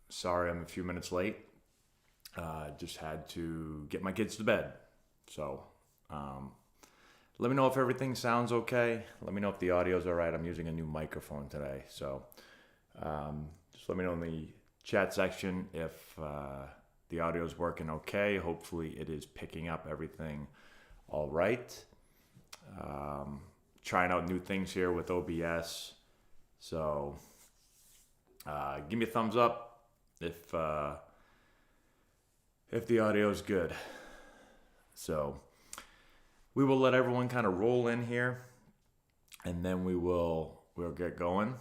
Sorry I'm a few minutes late. Just had to get my kids to bed. So, um, let me know if everything sounds okay. Let me know if the audio's all right. I'm using a new microphone today. So, just let me know in the chat section if the audio's working okay. Hopefully, it is picking up everything all right. Trying out new things here with OBS. So, give me a thumbs up if the audio is good. So we will let everyone kind of roll in here, and then we'll get going.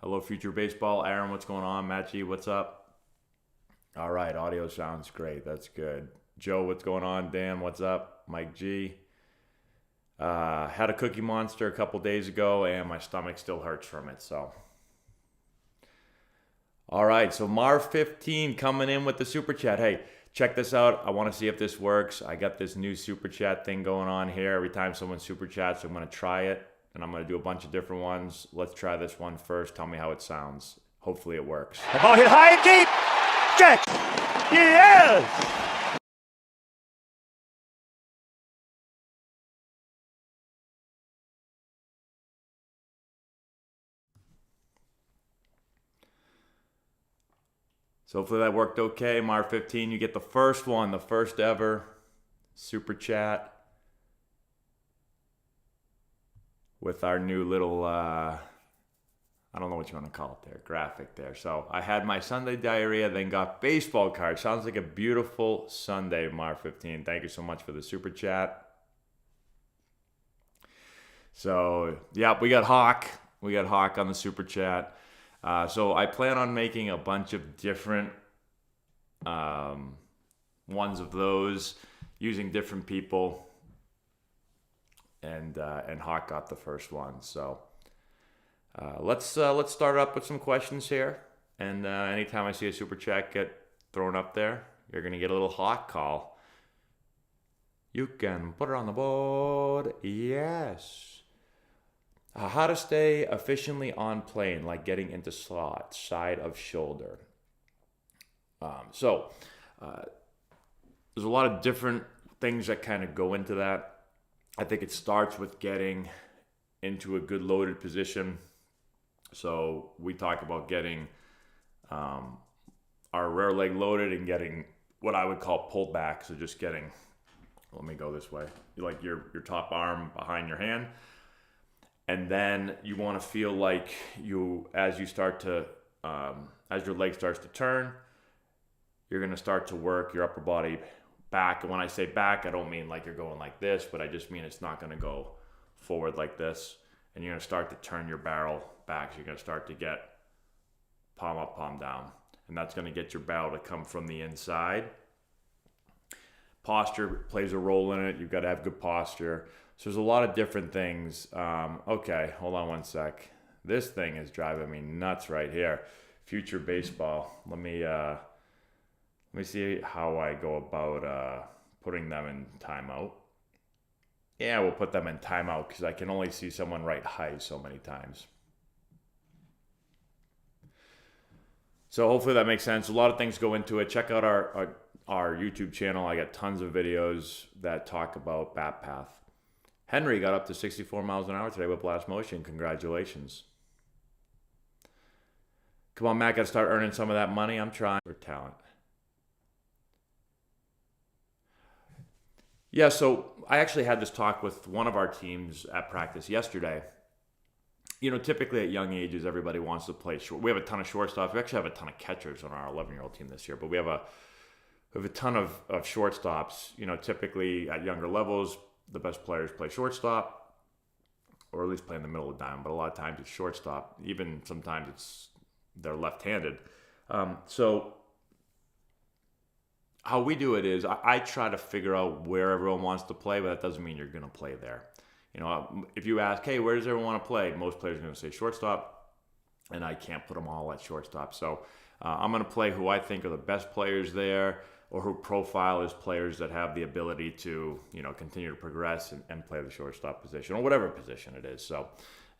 Hello, Future Baseball. Aaron, what's going on? Matt G, what's up? All right, audio sounds great. That's good. Joe, what's going on? Dan, what's up? Mike G. Had a Cookie Monster a couple days ago, and my stomach still hurts from it. So, all right. So Marv15 coming in with the super chat. Hey, check this out. I want to see if this works. I got this new super chat thing going on here. Every time someone super chats, I'm going to try it, and I'm going to do a bunch of different ones. Let's try this one first. Tell me how it sounds. Hopefully, it works. The ball hit high and deep. Check. Yes. So hopefully that worked okay. Mar15, you get the first one, the first ever super chat with our new little, I don't know what you want to call it there, graphic there. So I had my Sunday diarrhea, then got baseball cards. Sounds like a beautiful Sunday, Mar15. Thank you so much for the super chat. So, yeah, we got Hawk. We got Hawk on the super chat. So I plan on making a bunch of different ones of those using different people, and Hawk got the first one. So let's start up with some questions here. And anytime I see a super chat get thrown up there, you're gonna get a little Hawk call. You can put it on the board. Yes. How to stay efficiently on plane, like getting into slot, side of shoulder. So there's a lot of different things that kind of go into that. I think it starts with getting into a good loaded position. So we talk about getting our rear leg loaded and getting what I would call pulled back. So just getting, let me go this way, like your top arm behind your hand. And then you want to feel like as your leg starts to turn, you're going to start to work your upper body back. And when I say back, I don't mean like you're going like this, but I just mean it's not going to go forward like this. And you're going to start to turn your barrel back. So you're going to start to get palm up, palm down. And that's going to get your barrel to come from the inside. Posture plays a role in it. You've got to have good posture. So there's a lot of different things. Okay, hold on one sec. This thing is driving me nuts right here. Future baseball. Let me see how I go about putting them in timeout. Yeah, we'll put them in timeout because I can only see someone write hi so many times. So hopefully that makes sense. A lot of things go into it. Check out our YouTube channel. I got tons of videos that talk about bat path. Henry got up to 64 miles an hour today with blast motion. Congratulations. Come on, Matt, got to start earning some of that money. I'm trying for talent. Yeah, so I actually had this talk with one of our teams at practice yesterday. You know, typically at young ages, everybody wants to play short. We have a ton of shortstops. We actually have a ton of catchers on our 11-year-old team this year, but we have a ton of shortstops. You know, typically at younger levels, the best players play shortstop, or at least play in the middle of the diamond, but a lot of times it's shortstop. Even sometimes they're left-handed. So how we do it is I try to figure out where everyone wants to play, but that doesn't mean you're going to play there. You know, if you ask, hey, where does everyone want to play? Most players are going to say shortstop, and I can't put them all at shortstop. So I'm going to play who I think are the best players there, or who profile as players that have the ability to, you know, continue to progress and play the shortstop position or whatever position it is. So,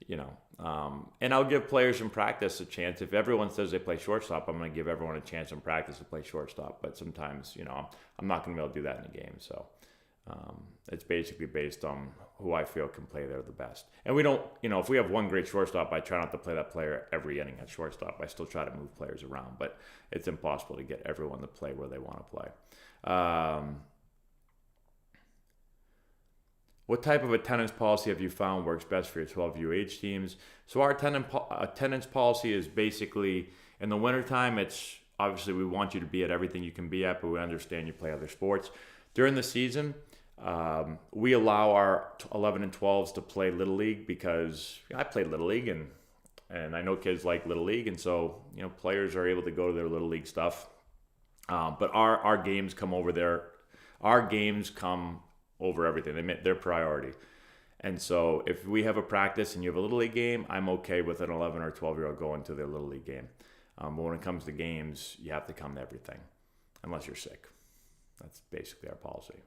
And I'll give players in practice a chance. If everyone says they play shortstop, I'm going to give everyone a chance in practice to play shortstop. But sometimes, I'm not going to be able to do that in a game. So it's basically based on who I feel can play there the best. And we don't, if we have one great shortstop, I try not to play that player every inning at shortstop. I still try to move players around, but it's impossible to get everyone to play where they want to play. What type of attendance policy have you found works best for your 12U teams? So our attendance policy is basically, in the wintertime, it's obviously we want you to be at everything you can be at, but we understand you play other sports. During the season, we allow our 11 and 12s to play Little League because I played Little League and I know kids like Little League, and so players are able to go to their Little League stuff. But our games come over there. Our games come over everything. They're priority. And so if we have a practice and you have a Little League game, I'm okay with an 11 or 12-year-old going to their Little League game. But when it comes to games, you have to come to everything, unless you're sick. That's basically our policy.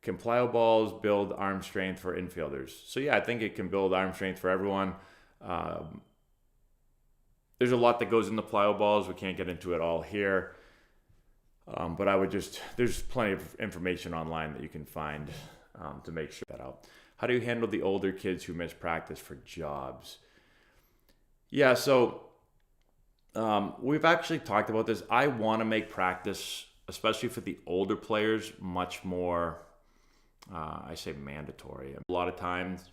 Can plyo balls build arm strength for infielders? So yeah, I think it can build arm strength for everyone. There's a lot that goes into plyo balls. We can't get into it all here. But there's plenty of information online that you can find to make sure that out. How do you handle the older kids who miss practice for jobs? Yeah, so we've actually talked about this. I want to make practice, especially for the older players, much more, I say mandatory. A lot of times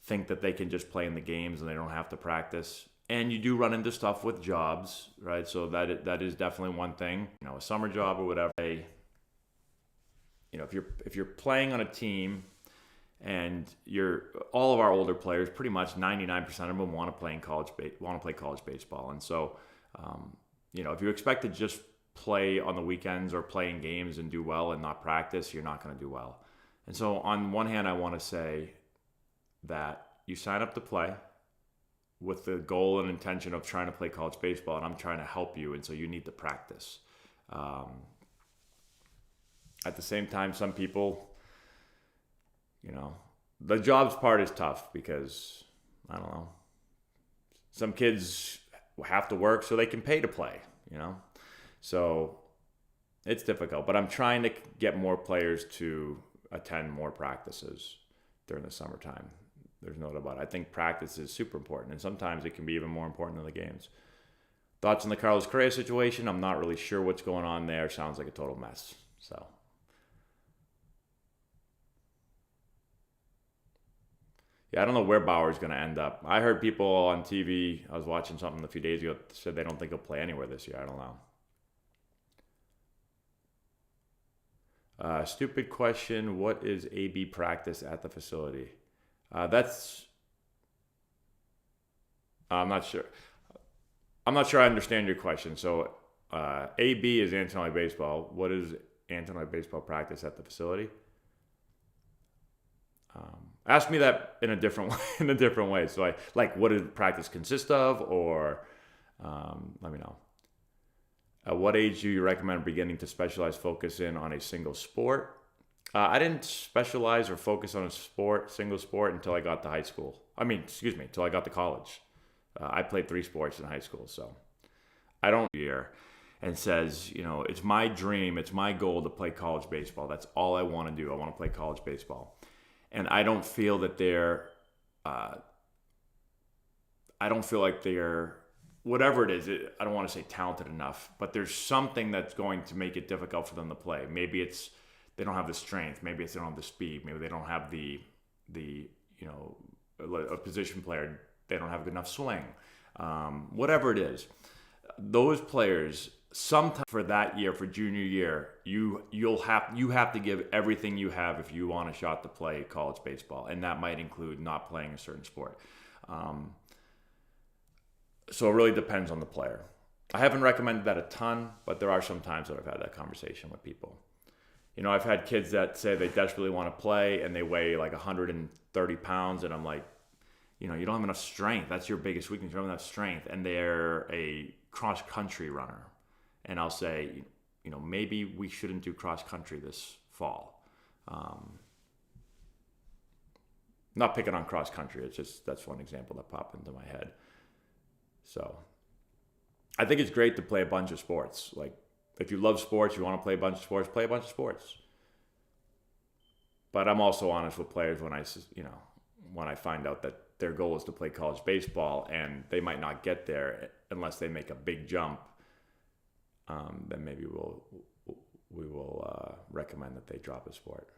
think that they can just play in the games and they don't have to practice. And you do run into stuff with jobs, right? So that is definitely one thing. A summer job or whatever. If you're playing on a team, and all of our older players, pretty much 99% of them want to play college baseball. And so, if you expect to just play on the weekends or play in games and do well and not practice, you're not going to do well. And so, on one hand, I want to say that you sign up to play with the goal and intention of trying to play college baseball, and I'm trying to help you, and so you need to practice. At the same time, some people, the jobs part is tough because, I don't know, some kids have to work so they can pay to play, So it's difficult, but I'm trying to get more players to attend more practices during the summertime. There's no doubt about it. I think practice is super important, and sometimes it can be even more important than the games. Thoughts on the Carlos Correa situation? I'm not really sure what's going on there. Sounds like a total mess. So, yeah, I don't know where Bauer's going to end up. I heard people on TV, I was watching something a few days ago, said they don't think he'll play anywhere this year. I don't know. Stupid question. What is AB practice at the facility? I'm not sure. I'm not sure I understand your question. So, AB is Antonelli Baseball. What is Antonelli Baseball practice at the facility? Ask me that in a different way. So, what does practice consist of, or let me know. At what age do you recommend beginning to focus in on a single sport? I didn't specialize or focus on a single sport until I got to high school. Until I got to college. I played 3 sports in high school, so I don't here and says, it's my dream, it's my goal to play college baseball. That's all I want to do. I want to play college baseball. And I don't feel that I don't feel like they're, whatever it is, I don't want to say talented enough, but there's something that's going to make it difficult for them to play. Maybe it's they don't have the strength. Maybe it's they don't have the speed. Maybe they don't have a position player. They don't have a good enough swing. Whatever it is, those players, sometime for that year, for junior year, you have to give everything you have if you want a shot to play college baseball, and that might include not playing a certain sport. So it really depends on the player. I haven't recommended that a ton, but there are some times that I've had that conversation with people. I've had kids that say they desperately want to play and they weigh like 130 pounds, and I'm like, you don't have enough strength. That's your biggest weakness. You don't have enough strength, and they're a cross-country runner. And I'll say, maybe we shouldn't do cross-country this fall. Not picking on cross country. It's just that's one example that popped into my head. So I think it's great to play a bunch of sports. Like if you love sports, you want to play a bunch of sports, play a bunch of sports. But I'm also honest with players when I find out that their goal is to play college baseball and they might not get there unless they make a big jump. Then maybe we will recommend that they drop a sport.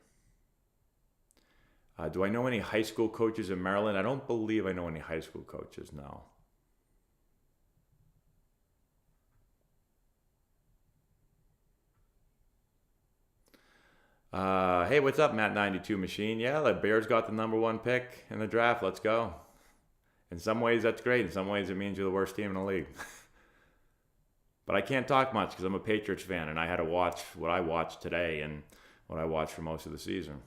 Do I know any high school coaches in Maryland? I don't believe I know any high school coaches, no. Hey, what's up, Matt92 Machine? Yeah, the Bears got the number 1 pick in the draft. Let's go. In some ways, that's great. In some ways, it means you're the worst team in the league. But I can't talk much because I'm a Patriots fan, and I had to watch what I watched today and what I watched for most of the season.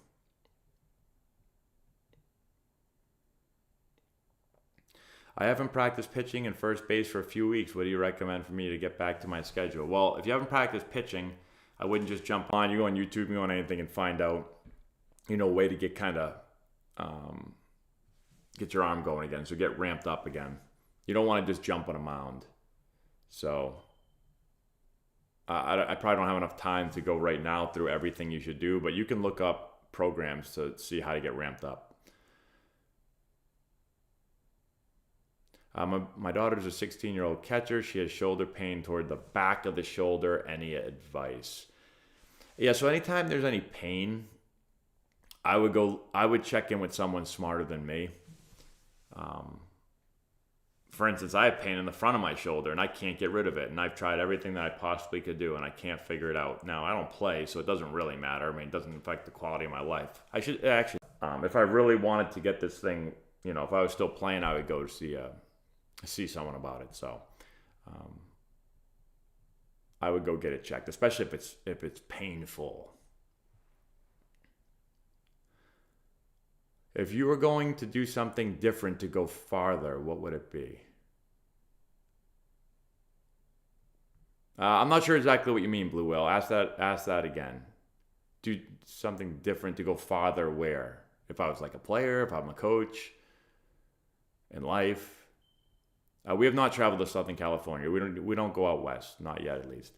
I haven't practiced pitching and first base for a few weeks. What do you recommend for me to get back to my schedule? Well, if you haven't practiced pitching, I wouldn't just jump on. You go on YouTube, you go on anything and find out, a way to get get your arm going again. So get ramped up again. You don't want to just jump on a mound. So I probably don't have enough time to go right now through everything you should do, but you can look up programs to see how to get ramped up. My daughter's a 16-year-old catcher. She has shoulder pain toward the back of the shoulder. Any advice? Yeah, so anytime there's any pain, I would check in with someone smarter than me. For instance, I have pain in the front of my shoulder and I can't get rid of it. And I've tried everything that I possibly could do and I can't figure it out. Now, I don't play, so it doesn't really matter. I mean, it doesn't affect the quality of my life. I should actually, if I really wanted to get this thing, if I was still playing, I would go to see someone about it. So I would go get it checked, especially if it's painful. If you were going to do something different to go farther, what would it be? I'm not sure exactly what you mean, Blue Whale. Ask that again. Do something different to go farther where? If I was like a player, if I'm a coach, in life. We have not traveled to Southern California. We don't go out west, not yet at least.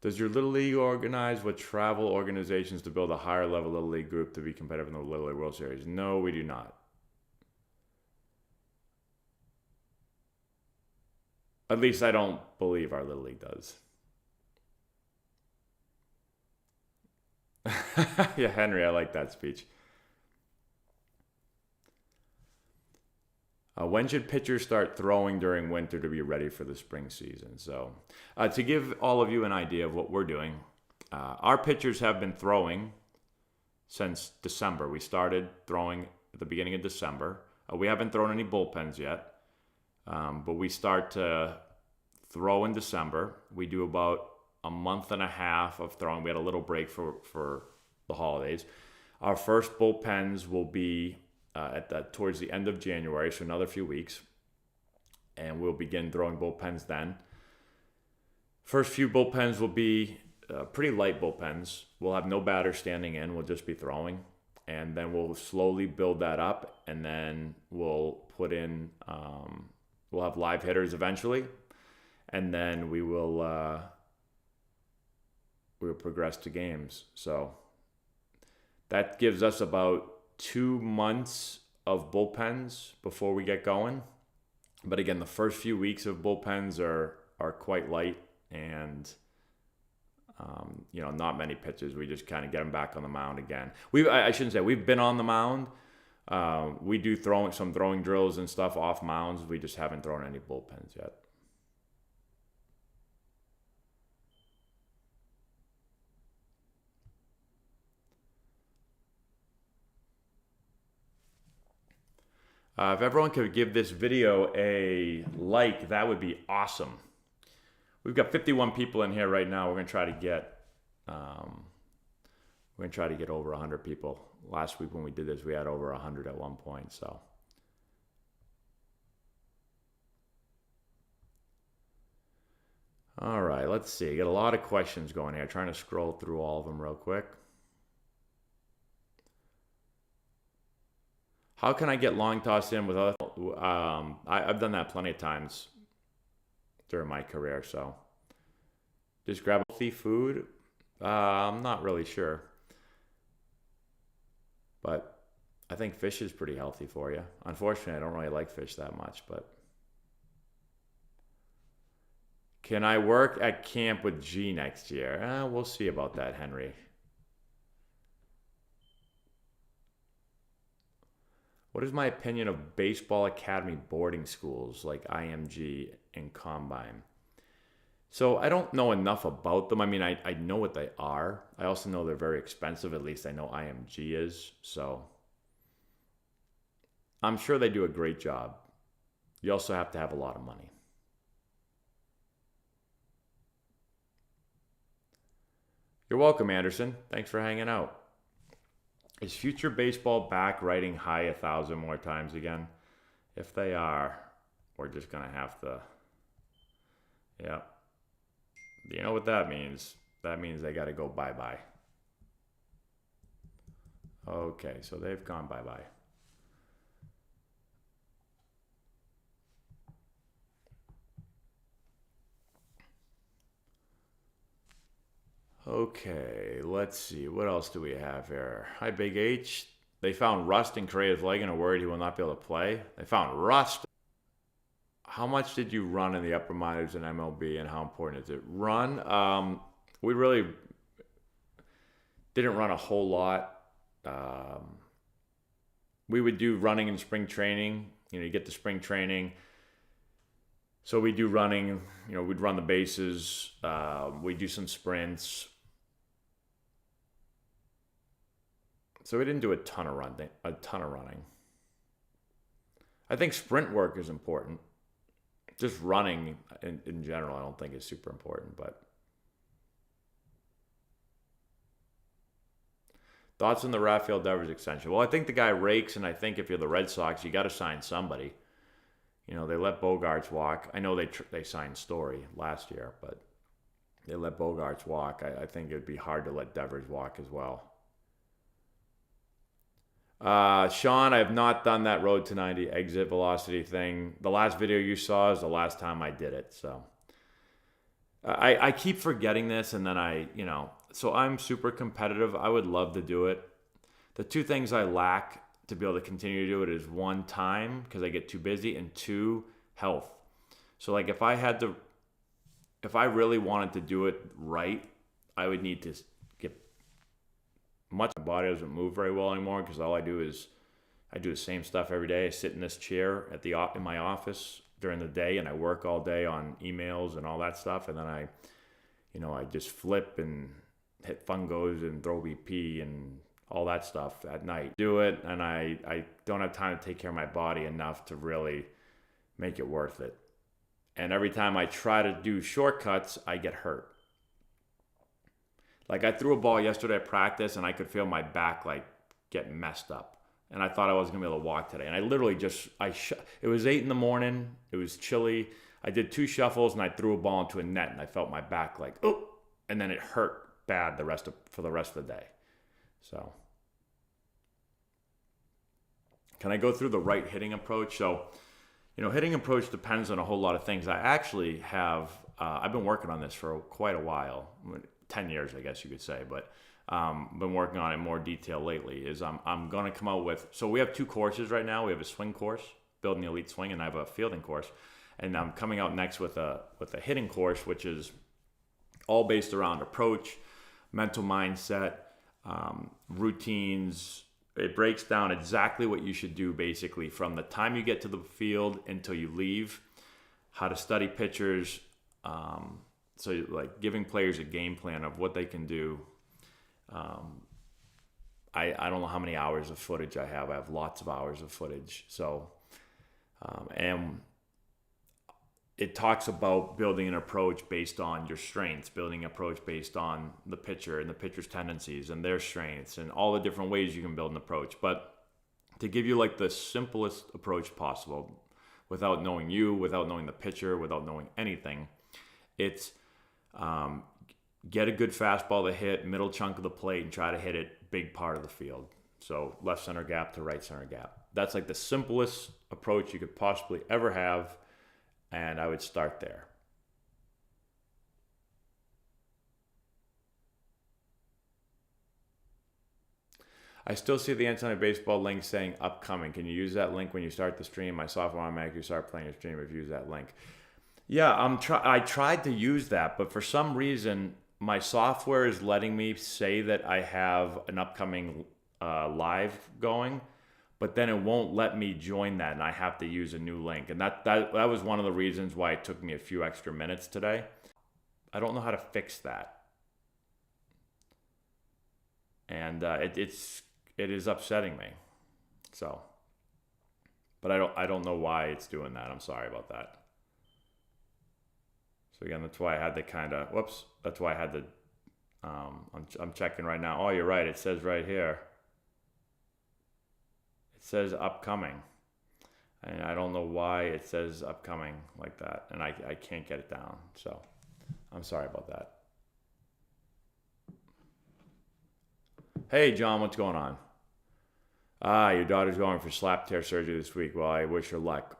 Does your Little League organize with travel organizations to build a higher level Little League group to be competitive in the Little League World Series? No, we do not. At least I don't believe our Little League does. Yeah, Henry, I like that speech. When should pitchers start throwing during winter to be ready for the spring season? So to give all of you an idea of what we're doing, our pitchers have been throwing since December. We started throwing at the beginning of December. We haven't thrown any bullpens yet, but we start to throw in December. We do about a month and a half of throwing. We had a little break for the holidays. Our first bullpens will be towards the end of January, so another few weeks, and we'll begin throwing bullpens then. First few bullpens will be pretty light bullpens. We'll have no batter standing in. We'll just be throwing, and then we'll slowly build that up, and then we'll put in. We'll have live hitters eventually, and then we will progress to games. So that gives us about 2 months of bullpens before we get going. But again, the first few weeks of bullpens are quite light and not many pitches. We just kind of get them back on the mound again. I shouldn't say we've been on the mound. We do some throwing drills and stuff off mounds. We just haven't thrown any bullpens yet. If everyone could give this video a like, that would be awesome. We've got 51 people in here right now. We're gonna try to get over 100 people. Last week when we did this, we had over 100 at one point. So, all right, let's see. Got a lot of questions going here. Trying to scroll through all of them real quick. How can I get long tossed in with other? I've done that plenty of times during my career. So just grab healthy food. I'm not really sure, but I think fish is pretty healthy for you. Unfortunately, I don't really like fish that much, but can I work at camp with G next year? We'll see about that, Henry. What is my opinion of baseball academy boarding schools like IMG and Combine? So I don't know enough about them. I mean, I know what they are. I also know they're very expensive. At least I know IMG is. So I'm sure they do a great job. You also have to have a lot of money. You're welcome, Anderson. Thanks for hanging out. Is future baseball back riding high 1,000 more times again? If they are, we're just going to have to. Yeah. You know what that means? That means they got to go bye-bye. Okay, so they've gone bye-bye. Okay, let's see. What else do we have here? Hi, Big H. They found rust in Correa's leg and are worried he will not be able to play. They found rust. How much did you run in the upper minors in MLB, and how important is it? Run. We really didn't run a whole lot. We would do running in spring training. You get to spring training. So we do running. We'd run the bases. We do some sprints. So we didn't do a ton of running. I think sprint work is important. Just running in general, I don't think is super important. But thoughts on the Rafael Devers extension? Well, I think the guy rakes, and I think if you're the Red Sox, you got to sign somebody. They let Bogarts walk. I know they signed Story last year, but they let Bogarts walk. I think it'd be hard to let Devers walk as well. Sean, I have not done that road to 90 exit velocity thing. The last video you saw is the last time I did it. So I keep forgetting this, and then so I'm super competitive. I would love to do it. The two things I lack to be able to continue to do it is one, time, because I get too busy, and two, health. So like if I really wanted to do it right, I would need to get much. My body doesn't move very well anymore because all I do is I do the same stuff every day. I sit in this chair in my office during the day, and I work all day on emails and all that stuff, and then I just flip and hit fungos and throw BP and all that stuff at night. Do it, and I don't have time to take care of my body enough to really make it worth it. And every time I try to do shortcuts, I get hurt. Like I threw a ball yesterday at practice, and I could feel my back get messed up. And I thought I wasn't gonna be able to walk today. And I literally it was 8 a.m. It was chilly. I did 2 shuffles, and I threw a ball into a net, and I felt my back and then it hurt bad for the rest of the day. So, can I go through the right hitting approach? So, hitting approach depends on a whole lot of things. I actually have, I've been working on this for quite a while, 10 years, I guess you could say, but been working on it in more detail lately. I'm going to come out with, so we have 2 courses right now. We have a swing course, building the elite swing, and I have a fielding course. And I'm coming out next with a hitting course, which is all based around approach, mental mindset, routines. It breaks down exactly what you should do basically from the time you get to the field until you leave, how to study pitchers, so like giving players a game plan of what they can do. I don't know how many hours of footage I have. I have lots of hours of footage. So, and it talks about building an approach based on your strengths, building an approach based on the pitcher and the pitcher's tendencies and their strengths and all the different ways you can build an approach. But to give you the simplest approach possible without knowing without knowing the pitcher, without knowing anything, it's get a good fastball to hit, middle chunk of the plate, and try to hit it big part of the field. So left center gap to right center gap. That's like the simplest approach you could possibly ever have, and I would start there. I still see the Anti Baseball link saying upcoming. Can you use that link when you start the stream? My software automatically start playing your stream if you use that link. Yeah, I tried to use that, but for some reason, my software is letting me say that I have an upcoming live going, but then it won't let me join that, and I have to use a new link. And that was one of the reasons why it took me a few extra minutes today. I don't know how to fix that, and it is upsetting me. So, but I don't know why it's doing that. I'm sorry about that. So again, that's why I had to that's why I had to, I'm checking right now. Oh, you're right. It says right here. It says upcoming. And I don't know why it says upcoming like that. And I can't get it down. So I'm sorry about that. Hey, John, what's going on? Your daughter's going for slap tear surgery this week. Well, I wish her luck.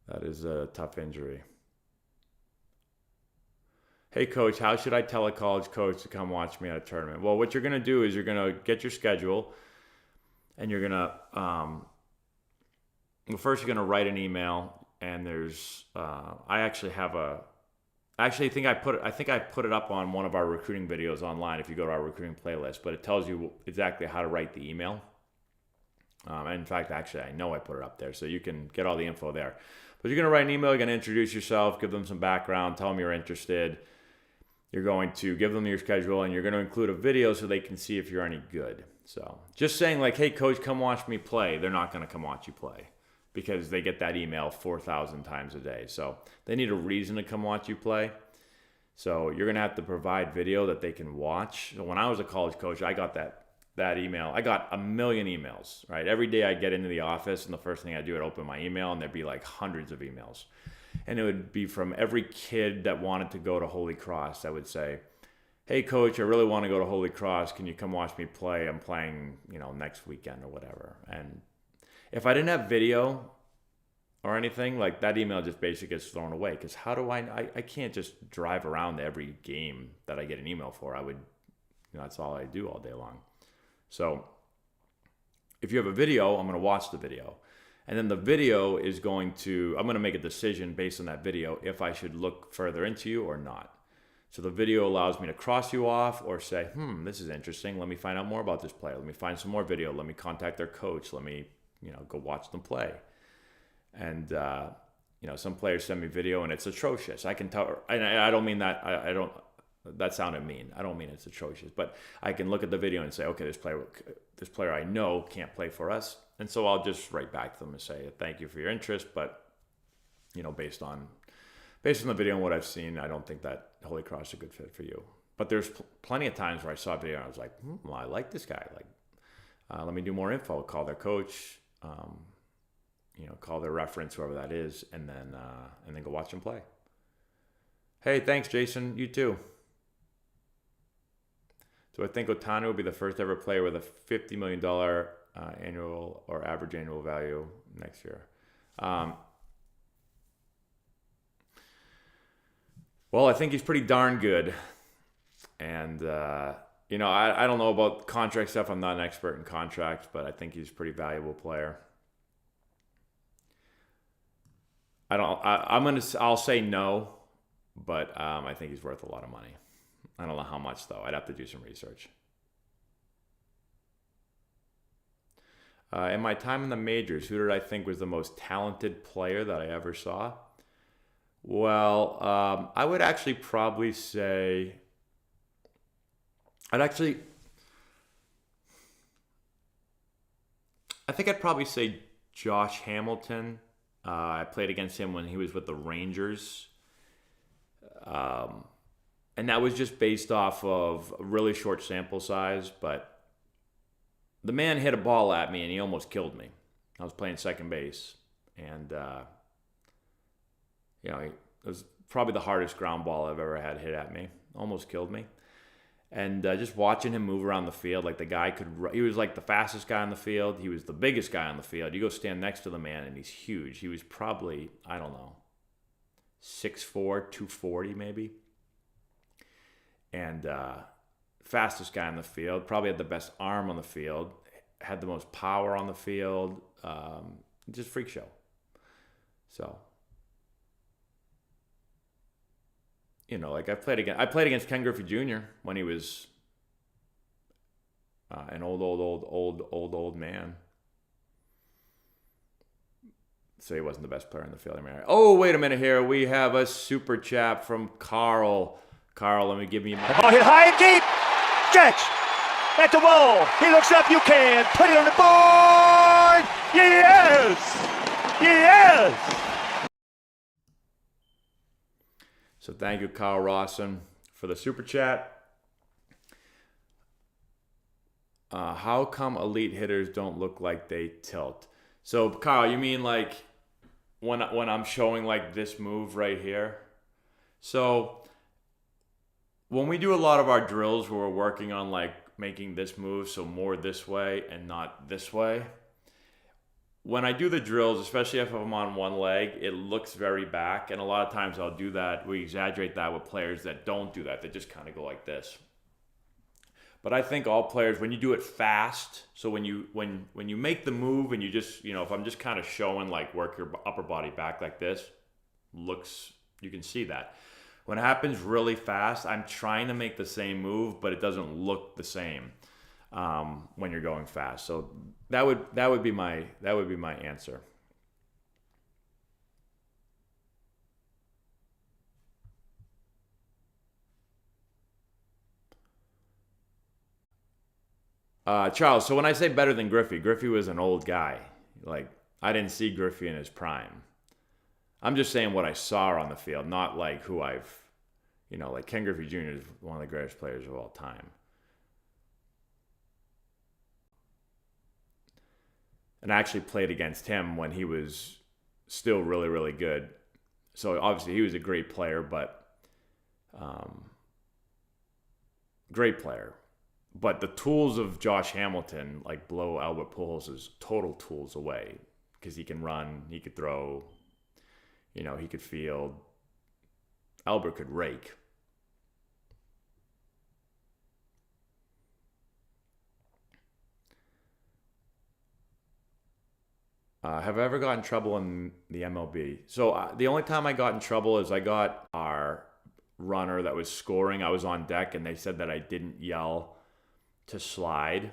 That is a tough injury. Hey, coach, how should I tell a college coach to come watch me at a tournament? Well, what you're going to do is you're going to get your schedule, and you're going to, well, first you're going to write an email, and there's, I think I put it up on one of our recruiting videos online if you go to our recruiting playlist, but it tells you exactly how to write the email. In fact, actually, I know I put it up there, so you can get all the info there. But you're going to write an email, you're going to introduce yourself, give them some background, tell them you're interested. You're going to give them your schedule, and you're going to include a video so they can see if you're any good. So just saying like, hey, coach, come watch me play. They're not going to come watch you play because they get that email 4,000 times a day. So they need a reason to come watch you play. So you're going to have to provide video that they can watch. So when I was a college coach, I got that email. I got a million emails, right? Every day I get into the office, and the first thing I do is open my email, and there'd be like hundreds of emails. And it would be from every kid that wanted to go to Holy Cross that would say, hey, coach, I really want to go to Holy Cross. Can you come watch me play? I'm playing, next weekend or whatever. And if I didn't have video or anything, like that email just basically gets thrown away. Because how do I can't just drive around to every game that I get an email for. That's all I do all day long. So if you have a video, I'm going to watch the video. And then the video I'm going to make a decision based on that video if I should look further into you or not. So the video allows me to cross you off or say, this is interesting. Let me find out more about this player. Let me find some more video. Let me contact their coach. Let me, go watch them play. And, some players send me video and it's atrocious. I can tell, and I don't mean that, that sounded mean. I don't mean it's atrocious, but I can look at the video and say, okay, this player I know can't play for us. And so I'll just write back to them and say, thank you for your interest, but, based on the video and what I've seen, I don't think that Holy Cross is a good fit for you. But there's plenty of times where I saw a video and I was like, well, I like this guy. Let me do more info. Call their coach, call their reference, whoever that is, and then go watch them play. Hey, thanks, Jason. You too. So I think Ohtani will be the first ever player with a $50 million annual or average annual value next year. Well, I think he's pretty darn good. And, I don't know about contract stuff. I'm not an expert in contracts, but I think he's a pretty valuable player. I'll say no, but I think he's worth a lot of money. I don't know how much, though. I'd have to do some research. In my time in the majors, who did I think was the most talented player that I ever saw? Well, I would actually probably say... I think I'd probably say Josh Hamilton. I played against him when he was with the Rangers. And that was just based off of a really short sample size, but the man hit a ball at me and he almost killed me. I was playing second base, and it was probably the hardest ground ball I've ever had hit at me. Almost killed me. And just watching him move around the field, like the guy he was like the fastest guy on the field. He was the biggest guy on the field. You go stand next to the man and he's huge. He was probably, I don't know, 6'4", 240 maybe. And fastest guy on the field, probably had the best arm on the field, had the most power on the field, just freak show. So, you know, like I played against Ken Griffey Jr. when he was an old man. So he wasn't the best player in the field. I mean, oh, wait a minute here. We have a super chat from Carl. Carl, let me give you The ball hit high and deep. Catch. At the wall. He looks up. You can put it on the board. Yes. Yes. So thank you, Carl Rawson, for the super chat. How come elite hitters don't look like they tilt? So, Carl, you mean like when I'm showing like this move right here? So when we do a lot of our drills where we're working on like making this move, so more this way and not this way, when I do the drills, especially if I'm on one leg, it looks very back. And a lot of times I'll do that. We exaggerate that with players that don't do that. They just kind of go like this. But I think all players, when you do it fast, so when you make the move and you just, you know, if I'm just kind of showing like work your upper body back like this, you can see that. When it happens really fast, I'm trying to make the same move, but it doesn't look the same when you're going fast. So that would be my answer. Charles, so when I say better than Griffey was an old guy. Like, I didn't see Griffey in his prime. I'm just saying what I saw on the field, not like who I've, you know, like Ken Griffey Jr. is one of the greatest players of all time. And I actually played against him when he was still really, really good. So obviously he was a great player, but great player. But the tools of Josh Hamilton like blow Albert Pujols' total tools away, because he can run, he could throw, you know, he could field. Albert could rake. Have I ever gotten in trouble in the MLB? So the only time I got in trouble is I got our runner that was scoring. I was on deck and they said that I didn't yell to slide,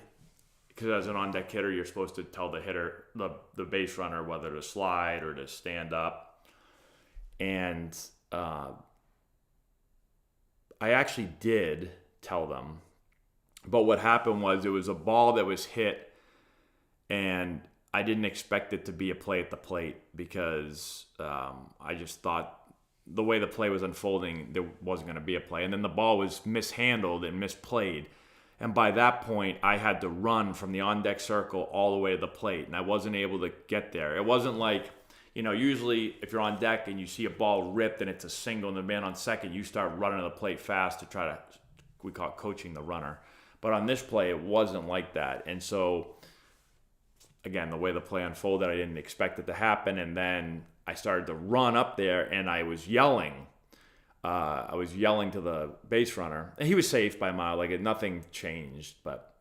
because as an on-deck hitter, you're supposed to tell the hitter, the base runner, whether to slide or to stand up. And I actually did tell them. But what happened was it was a ball that was hit, and I didn't expect it to be a play at the plate, because I just thought the way the play was unfolding, there wasn't going to be a play. And then the ball was mishandled and misplayed. And by that point, I had to run from the on-deck circle all the way to the plate, and I wasn't able to get there. It wasn't like, you know, usually if you're on deck and you see a ball ripped and it's a single and the man on second, you start running to the plate fast to try to, we call it coaching the runner. But on this play, it wasn't like that. And so, again, the way the play unfolded, I didn't expect it to happen. And then I started to run up there, and I was yelling. I was yelling to the base runner. And he was safe by a mile. Like, nothing changed. But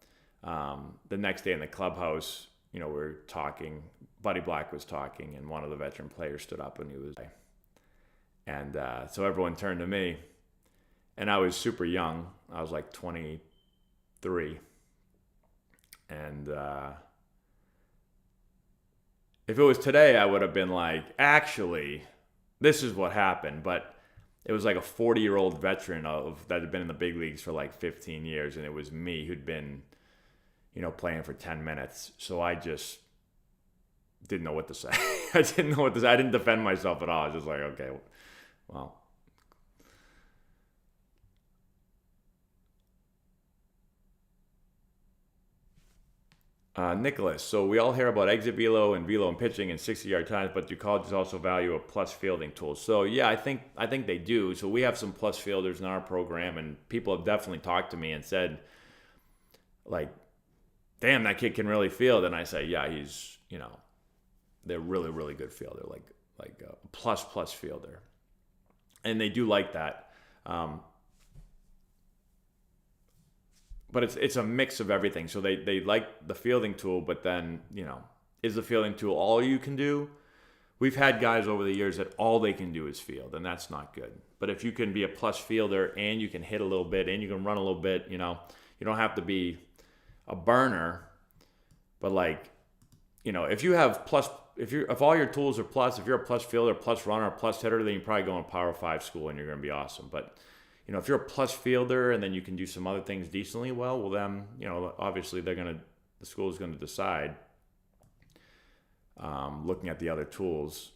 the next day in the clubhouse, you know, we were talking. Buddy Black was talking, and one of the veteran players stood up, and he was, and so everyone turned to me, and I was super young. I was like 23, and if it was today, I would have been like, actually, this is what happened. But it was like a 40-year-old veteran that had been in the big leagues for like 15 years, and it was me who'd been, you know, playing for 10 minutes. So I just didn't know what to say. I didn't defend myself at all. I was just like, okay, well. Nicholas, so we all hear about exit velo and pitching and 60-yard times, but do colleges also value a plus fielding tool? So yeah, I think they do. So we have some plus fielders in our program, and people have definitely talked to me and said, like, damn, that kid can really field. And I say, yeah, he's, they're really, really good fielder, like a plus fielder. And they do like that. But it's a mix of everything. So they like the fielding tool, but then, is the fielding tool all you can do? We've had guys over the years that all they can do is field, and that's not good. But if you can be a plus fielder and you can hit a little bit and you can run a little bit, you don't have to be a burner. But if you have plus, if all your tools are plus, if you're a plus fielder, plus runner, plus hitter, then you're probably going to Power 5 school and you're going to be awesome. But if you're a plus fielder and then you can do some other things decently well then, obviously the school is going to decide, looking at the other tools,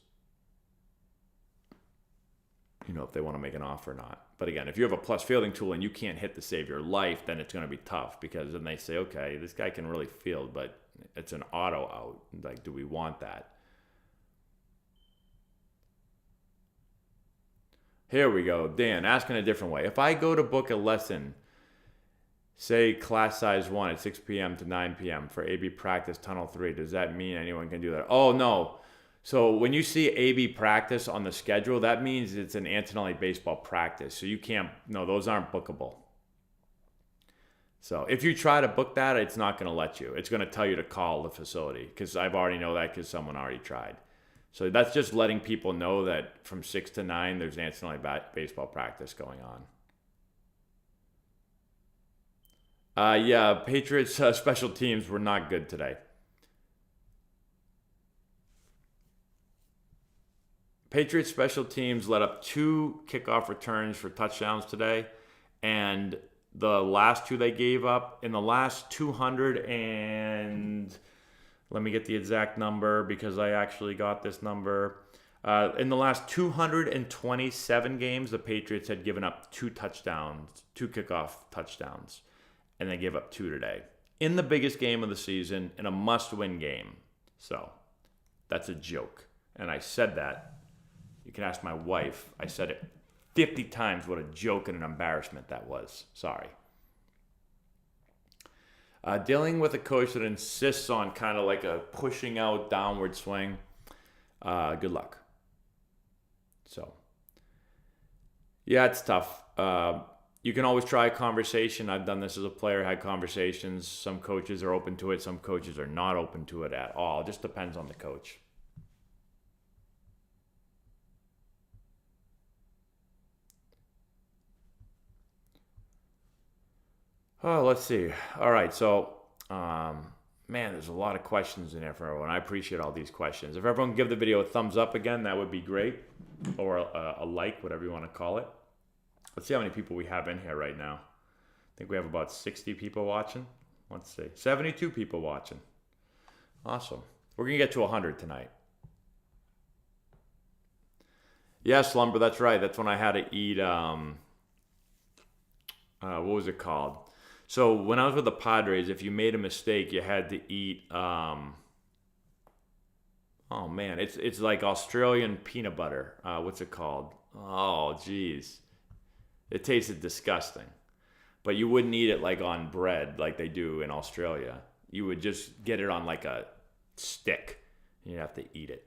if they want to make an offer or not. But again, if you have a plus fielding tool and you can't hit to save your life, then it's going to be tough, because then they say, okay, this guy can really field, but it's an auto out. Like, do we want that? Here we go. Dan, asking a different way. If I go to book a lesson, say class size 1 at 6 p.m. to 9 p.m. for AB practice tunnel 3, does that mean anyone can do that? Oh, no. So when you see AB practice on the schedule, that means it's an Antonelli baseball practice. So you can't, no, those aren't bookable. So if you try to book that, it's not going to let you. It's going to tell you to call the facility, because I've already know that because someone already tried. So that's just letting people know that from 6 to 9, there's Antonelli baseball practice going on. Yeah, Patriots special teams were not good today. Patriots special teams let up 2 kickoff returns for touchdowns today, and the last 2 they gave up in the last 200 and... Let me get the exact number, because I actually got this number. In the last 227 games, the Patriots had given up 2 touchdowns, 2 kickoff touchdowns, and they gave up 2 today. In the biggest game of the season, in a must-win game. So, that's a joke. And I said that. You can ask my wife. I said it 50 times what a joke and an embarrassment that was. Sorry. Dealing with a coach that insists on kind of like a pushing out downward swing, good luck. So, yeah, it's tough. You can always try a conversation. I've done this as a player, had conversations. Some coaches are open to it. Some coaches are not open to it at all. It just depends on the coach. Oh, let's see. All right, so, man, there's a lot of questions in there for everyone. I appreciate all these questions. If everyone can give the video a thumbs up again, that would be great. Or a like, whatever you want to call it. Let's see how many people we have in here right now. I think we have about 60 people watching. Let's see. 72 people watching. Awesome. We're going to get to 100 tonight. Yeah, Slumber, that's right. That's when I had to eat, what was it called? So when I was with the Padres, if you made a mistake, you had to eat, oh man, it's like Australian peanut butter. What's it called? Oh, geez. It tasted disgusting. But you wouldn't eat it like on bread like they do in Australia. You would just get it on like a stick, and you'd have to eat it.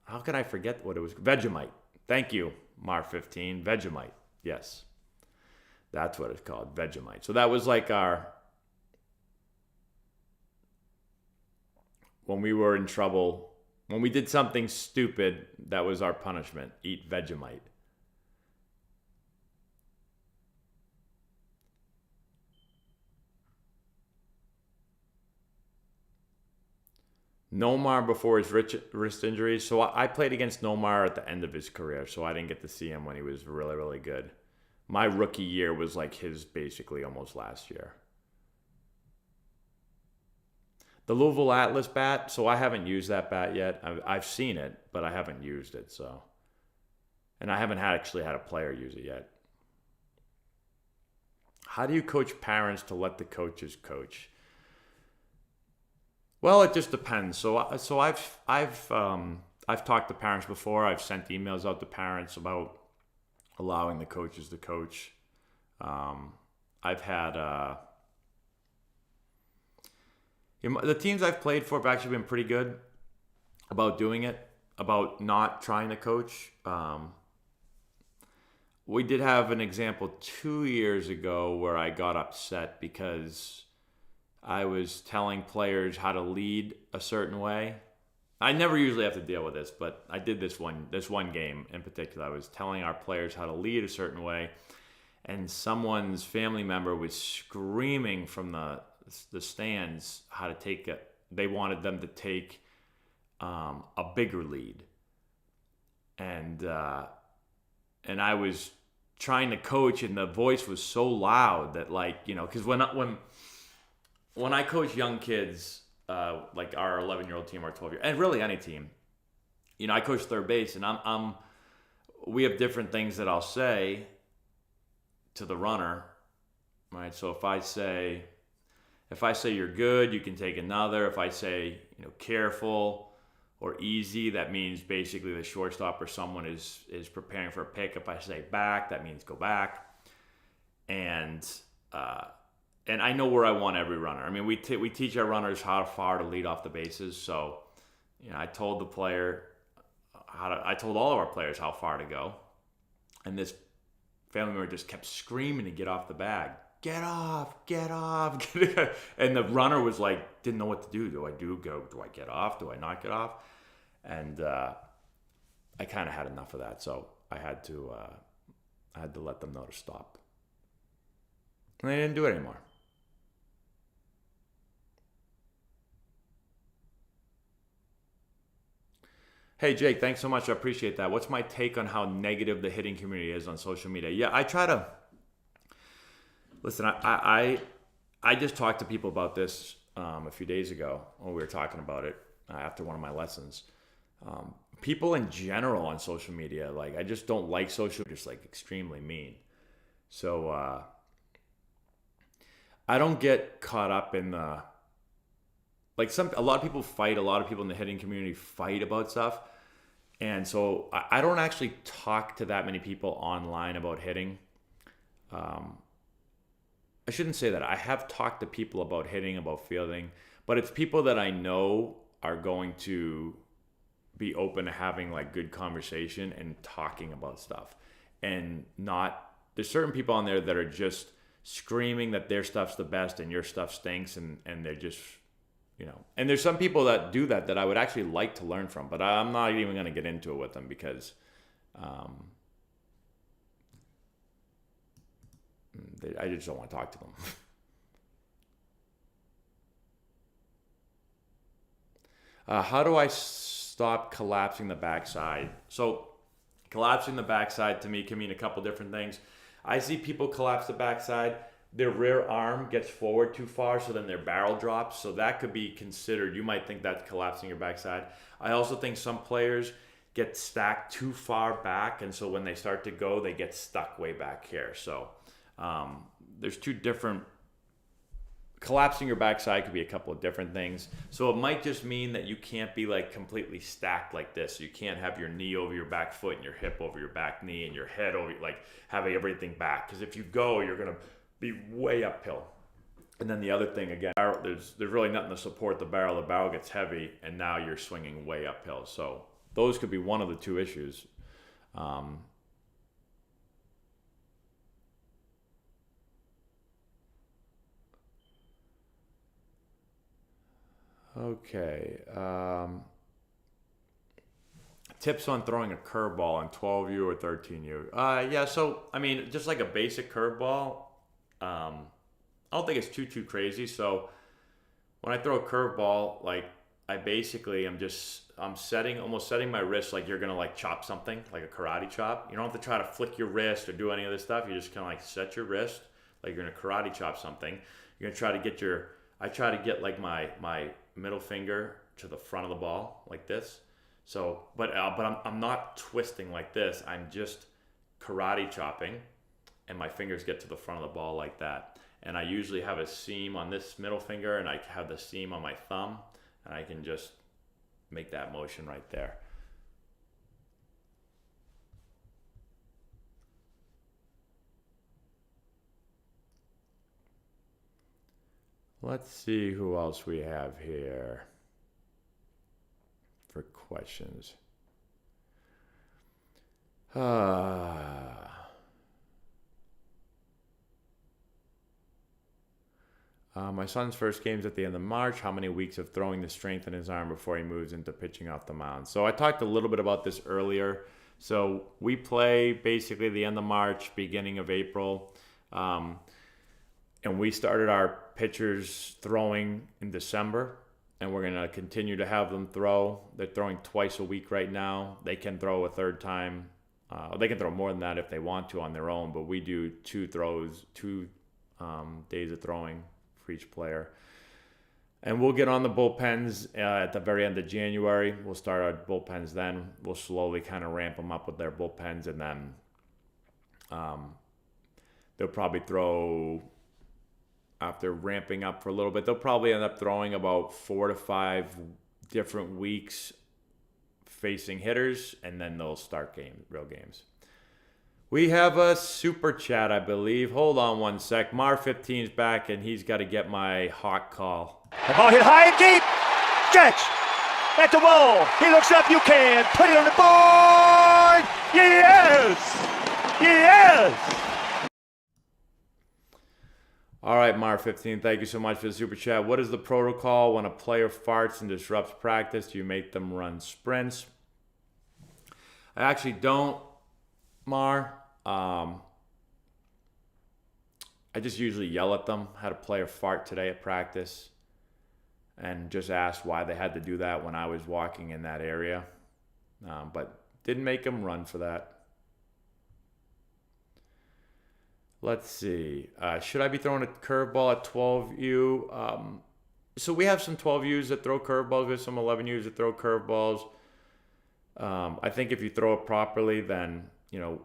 How can I forget what it was? Vegemite. Thank you, Mar15. Vegemite. Yes. That's what it's called, Vegemite. So that was like when we were in trouble, when we did something stupid, that was our punishment. Eat Vegemite. Nomar before his wrist injury. So I played against Nomar at the end of his career, so I didn't get to see him when he was really, really good. My rookie year was like his basically almost last year. The Louisville Atlas bat, so I haven't used that bat yet. I've seen it, but I haven't used it, so. And I haven't actually had a player use it yet. How do you coach parents to let the coaches coach? Well, it just depends. So I've talked to parents before. I've sent emails out to parents about allowing the coaches to coach. I've had the teams I've played for have actually been pretty good about doing it, about not trying to coach. We did have an example 2 years ago where I got upset because I was telling players how to lead a certain way. I never usually have to deal with this, but I did this one game in particular. I was telling our players how to lead a certain way, and someone's family member was screaming from the stands how to take it. They wanted them to take a bigger lead, and I was trying to coach, and the voice was so loud that, like, you know, because when I coach young kids, like our 11-year-old team, our 12-year, and really any team, you know, I coach third base, and we have different things that I'll say to the runner, right? So if I say you're good, you can take another. If I say, you know, careful or easy, that means basically the shortstop or someone is preparing for a pick. If I say back, that means go back. And I know where I want every runner. I mean, we teach our runners how far to lead off the bases. So, you know, I told I told all of our players how far to go. And this family member just kept screaming to get off the bag. Get off, get off. And the runner was like, didn't know what to do. Do I get off? Do I not get off? And I kind of had enough of that. So I had to let them know to stop. And they didn't do it anymore. Hey, Jake, thanks so much. I appreciate that. What's my take on how negative the hitting community is on social media? Yeah, I try to... Listen, I just talked to people about this a few days ago when we were talking about it after one of my lessons. People in general on social media, like, I just don't like just like extremely mean. So I don't get caught up in the... Like, a lot of people fight, a lot of people in the hitting community fight about stuff. And so I don't actually talk to that many people online about hitting. I shouldn't say that. I have talked to people about hitting, about fielding, but it's people that I know are going to be open to having like good conversation and talking about stuff. And there's certain people on there that are just screaming that their stuff's the best and your stuff stinks, and they're just, you know. And there's some people that do that I would actually like to learn from, but I'm not even going to get into it with them because I just don't want to talk to them. How do I stop collapsing the backside? So collapsing the backside to me can mean a couple different things. I see people collapse the backside. Their rear arm gets forward too far, so then their barrel drops. So that could be considered. You might think that's collapsing your backside. I also think some players get stacked too far back, and so when they start to go, they get stuck way back here. So there's two different... Collapsing your backside could be a couple of different things. So it might just mean that you can't be like completely stacked like this. You can't have your knee over your back foot and your hip over your back knee and your head over, like, having everything back. Because if you go, you're going to be way uphill. And then the other thing, again, there's really nothing to support the barrel. The barrel gets heavy, and now you're swinging way uphill. So those could be one of the two issues. Okay. Tips on throwing a curveball on 12U or 13U. Yeah, so, I mean, just like a basic curveball, I don't think it's too crazy. So when I throw a curveball, like, I basically I'm almost setting my wrist like you're going to like chop something, like a karate chop. You don't have to try to flick your wrist or do any of this stuff. You just kind of like set your wrist like you're going to karate chop something. You're going to try to get I try to get like my middle finger to the front of the ball like this. So, but I'm not twisting like this. I'm just karate chopping, and my fingers get to the front of the ball like that. And I usually have a seam on this middle finger, and I have the seam on my thumb. And I can just make that motion right there. Let's see who else we have here for questions. My son's first game's at the end of March. How many weeks of throwing to strengthen his arm before he moves into pitching off the mound? So I talked a little bit about this earlier. So we play basically the end of March, beginning of April. And we started our pitchers throwing in December. And we're going to continue to have them throw. They're throwing twice a week right now. They can throw a third time. They can throw more than that if they want to on their own. But we do 2 days of throwing for each player. And we'll get on the bullpens at the very end of January. We'll start our bullpens then. We'll slowly kind of ramp them up with their bullpens. And then they'll probably throw, after ramping up for a little bit, they'll probably end up throwing about 4 to 5 different weeks facing hitters. And then they'll start real games. We have a super chat, I believe. Hold on one sec. Mar15's back, and he's got to get my hawk call. The ball hit high and deep. Stretch. At the wall. He looks up. You can put it on the board. Yes. Yes. All right, Mar15, thank you so much for the super chat. What is the protocol when a player farts and disrupts practice? Do you make them run sprints? I actually don't, Mar. I just usually yell at them. Had a player fart today at practice and just asked why they had to do that when I was walking in that area. But didn't make them run for that. Let's see. Should I be throwing a curveball at 12U? So we have some 12Us that throw curveballs. We have some 11Us that throw curveballs. I think if you throw it properly, then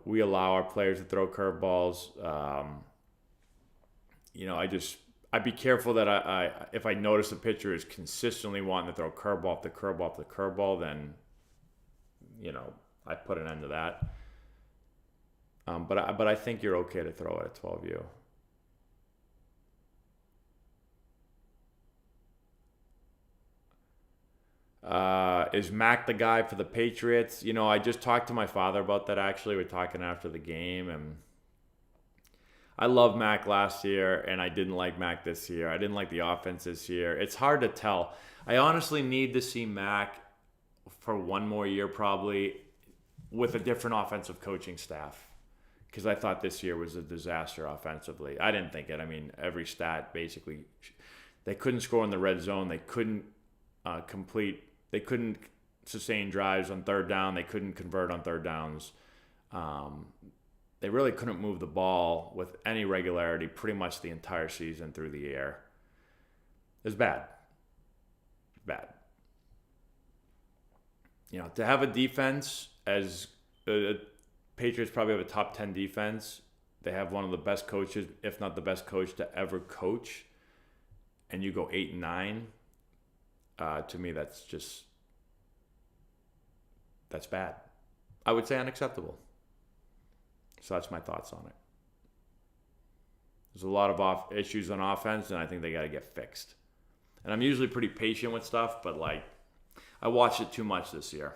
we allow our players to throw curveballs. I'd be careful that if I notice a pitcher is consistently wanting to throw curveball after curveball after curveball, then I put an end to that. But I think you're okay to throw it at 12U. Is Mac the guy for the Patriots? I just talked to my father about that, actually. We're talking after the game, and I loved Mac last year, and I didn't like Mac this year. I didn't like the offense this year. It's hard to tell. I honestly need to see Mac for one more year, probably, with a different offensive coaching staff, because I thought this year was a disaster offensively. I didn't think it. I mean, every stat, basically, they couldn't score in the red zone. They couldn't They couldn't sustain drives on third down. They couldn't convert on third downs. They really couldn't move the ball with any regularity pretty much the entire season through the air. It was bad. Bad. To have a defense as Patriots probably have a top 10 defense. They have one of the best coaches, if not the best coach to ever coach. And you go 8-9. To me, that's bad. I would say unacceptable. So that's my thoughts on it. There's a lot of issues on offense, and I think they got to get fixed. And I'm usually pretty patient with stuff, but I watched it too much this year.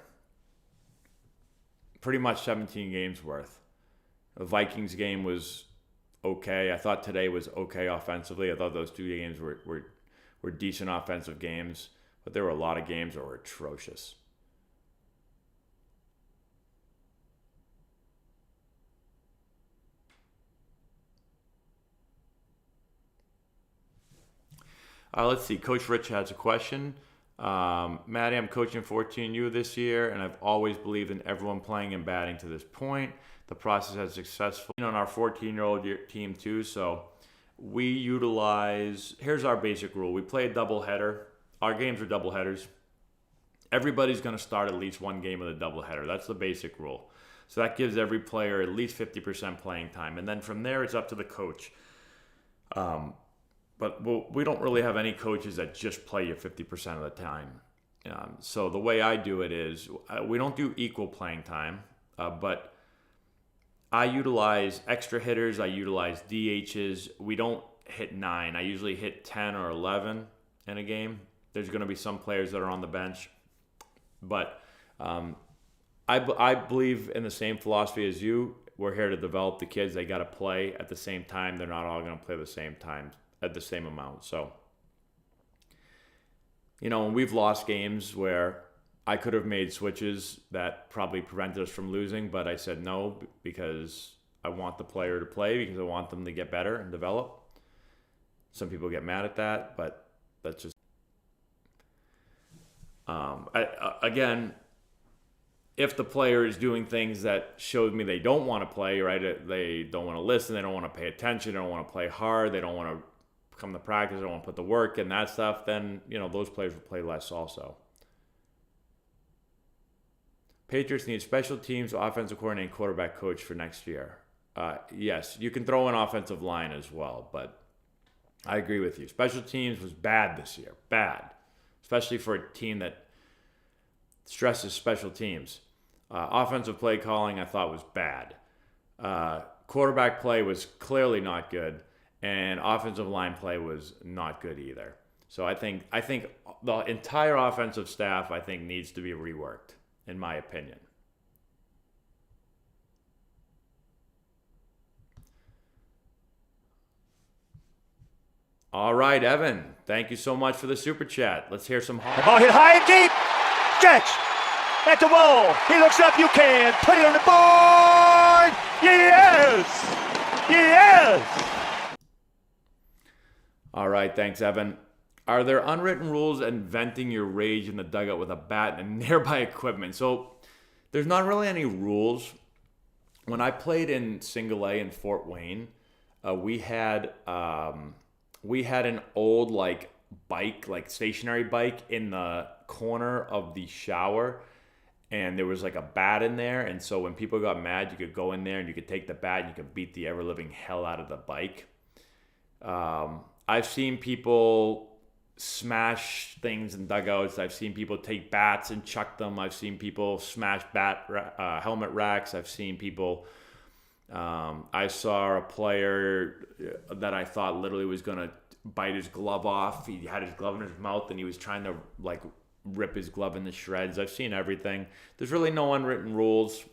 Pretty much 17 games worth. The Vikings game was okay. I thought today was okay offensively. I thought those 2 games were decent offensive games. But there were a lot of games that were atrocious. Let's see. Coach Rich has a question. Maddie, I'm coaching 14U this year, and I've always believed in everyone playing and batting to this point. The process has successful on our 14-year-old team too. So we utilize. Here's our basic rule. We play a doubleheader. Our games are doubleheaders. Everybody's going to start at least one game of the doubleheader. That's the basic rule. So that gives every player at least 50% playing time. And then from there, it's up to the coach. but we don't really have any coaches that just play you 50% of the time. So the way I do it is we don't do equal playing time, but I utilize extra hitters. I utilize DHs. We don't hit 9. I usually hit 10 or 11 in a game. There's going to be some players that are on the bench, but I believe in the same philosophy as you. We're here to develop the kids. They got to play at the same time. They're not all going to play the same time at the same amount. So, we've lost games where I could have made switches that probably prevented us from losing, but I said no because I want the player to play, because I want them to get better and develop. Some people get mad at that, but that's just... again, if the player is doing things that showed me they don't want to play, right? They don't want to listen, they don't want to pay attention, they don't want to play hard, they don't want to come to practice, they don't want to put the work in, that stuff, then, those players will play less also. Patriots need special teams, offensive coordinator, and quarterback coach for next year. Yes, you can throw in offensive line as well, but I agree with you. Special teams was bad this year. Bad. Especially for a team that stresses special teams. Offensive play calling, I thought, was bad. Quarterback play was clearly not good, and offensive line play was not good either. So I think the entire offensive staff, needs to be reworked, in my opinion. All right, Evan, thank you so much for the super chat. Let's hear some... The ball hit high and deep. Catch. At the wall. He looks up. You can put it on the board. Yes. Yes. All right, thanks, Evan. Are there unwritten rules in venting your rage in the dugout with a bat and nearby equipment? So there's not really any rules. When I played in Single A in Fort Wayne, we had an old bike, stationary bike in the corner of the shower, and there was a bat in there, and so when people got mad, you could go in there and you could take the bat and you could beat the ever-living hell out of the bike. I've seen people smash things in dugouts. I've seen people take bats and chuck them. I've seen people smash helmet racks. I've seen people... I saw a player that I thought literally was going to bite his glove off. He had his glove in his mouth and he was trying to rip his glove into shreds. I've seen everything. There's really no unwritten rules.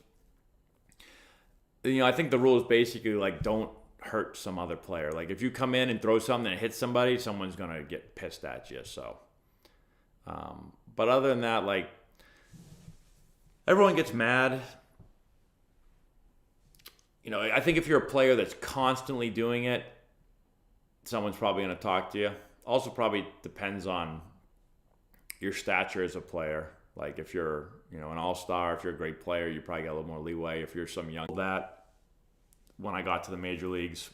I think the rule is basically don't hurt some other player. If you come in and throw something and hit somebody, someone's going to get pissed at you. So, but other than that, everyone gets mad. I think if you're a player that's constantly doing it, someone's probably going to talk to you. Also probably depends on your stature as a player. If you're, an all-star, if you're a great player, you probably got a little more leeway. If you're some young... That, when I got to the major leagues,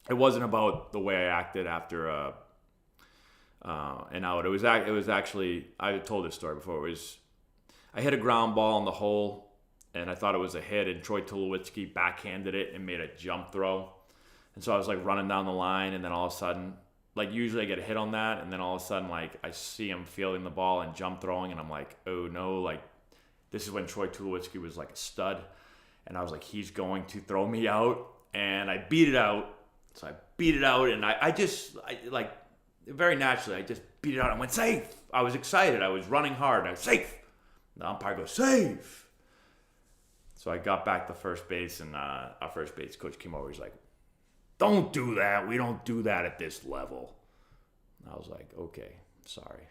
it wasn't about the way I acted after an out. It was actually, I told this story before, I hit a ground ball in the hole, and I thought it was a hit, and Troy Tulowitzki backhanded it and made a jump throw. And so I was running down the line, and then all of a sudden, usually I get a hit on that, and then all of a sudden, I see him fielding the ball and jump throwing, and I'm like, oh no, this is when Troy Tulowitzki was a stud, and I was like, he's going to throw me out, and I beat it out. So I beat it out, and I very naturally, I just beat it out and went safe. I was excited. I was running hard. I was safe. The umpire goes, safe. So I got back to first base, and our first base coach came over. He's like, don't do that. We don't do that at this level. And I was like, okay, sorry.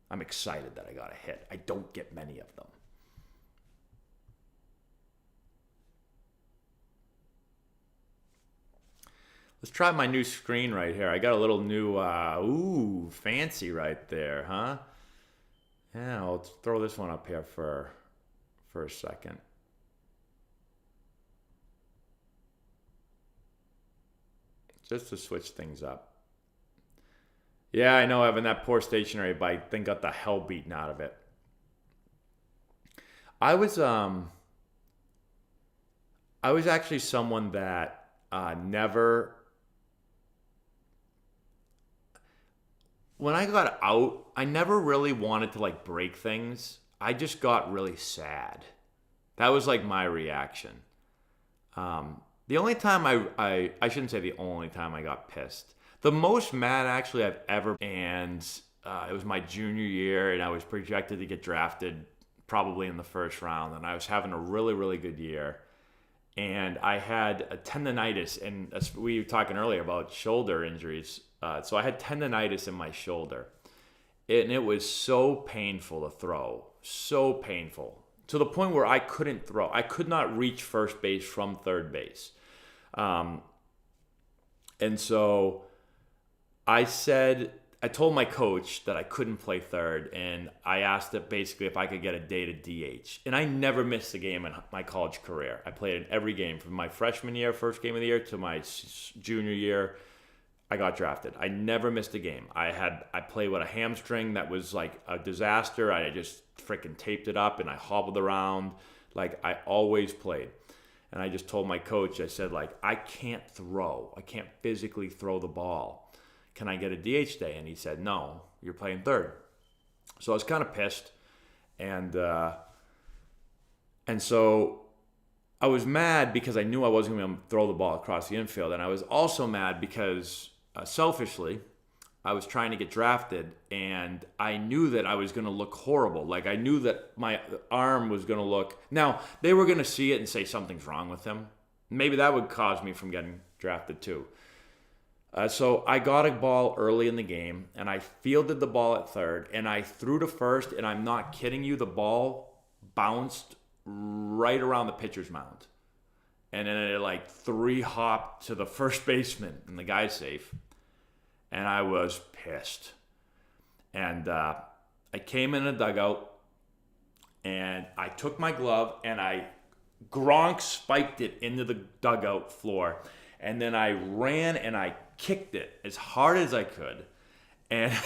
I'm excited that I got a hit. I don't get many of them. Let's try my new screen right here. I got a little new, fancy right there, huh? Yeah, I'll throw this one up here for a second. Just to switch things up. Yeah, I know, Evan, that poor stationary bike thing got the hell beaten out of it. I was actually someone that never when I got out, I never really wanted to like break things. I just got really sad. That was like my reaction. The only time I shouldn't say the only time I got pissed. The most mad actually I've ever, and it was my junior year, and I was projected to get drafted probably in the first round, and I was having a really, really good year. And I had a tendonitis, and we were talking earlier about shoulder injuries. So I had tendonitis in my shoulder, and it was so painful to throw, so painful, to the point where I couldn't throw. I could not reach first base from third base. And so I told my coach that I couldn't play third, and I asked it basically if I could get a day to DH. And I never missed a game in my college career. I played in every game from my freshman year, first game of the year, to my junior year. I got drafted. I never missed a game. I played with a hamstring that was like a disaster. I just freaking taped it up and I hobbled around. Like, I always played. And I just told my coach, I said, like, I can't throw. I can't physically throw the ball. Can I get a DH day? And he said, no, you're playing third. So I was kind of pissed. And so I was mad because I knew I wasn't going to throw the ball across the infield. And I was also mad because selfishly, I was trying to get drafted, and I knew that I was going to look horrible. Like, I knew that my arm was going to look... Now, they were going to see it and say something's wrong with him. Maybe that would cause me from getting drafted too. So I got a ball early in the game, and I fielded the ball at third, and I threw to first, and I'm not kidding you, the ball bounced right around the pitcher's mound. And then it like 3-hopped to the first baseman, and the guy's safe. And I was pissed. And I came in a dugout, and I took my glove, and I Gronk spiked it into the dugout floor. And then I ran, and I kicked it as hard as I could. And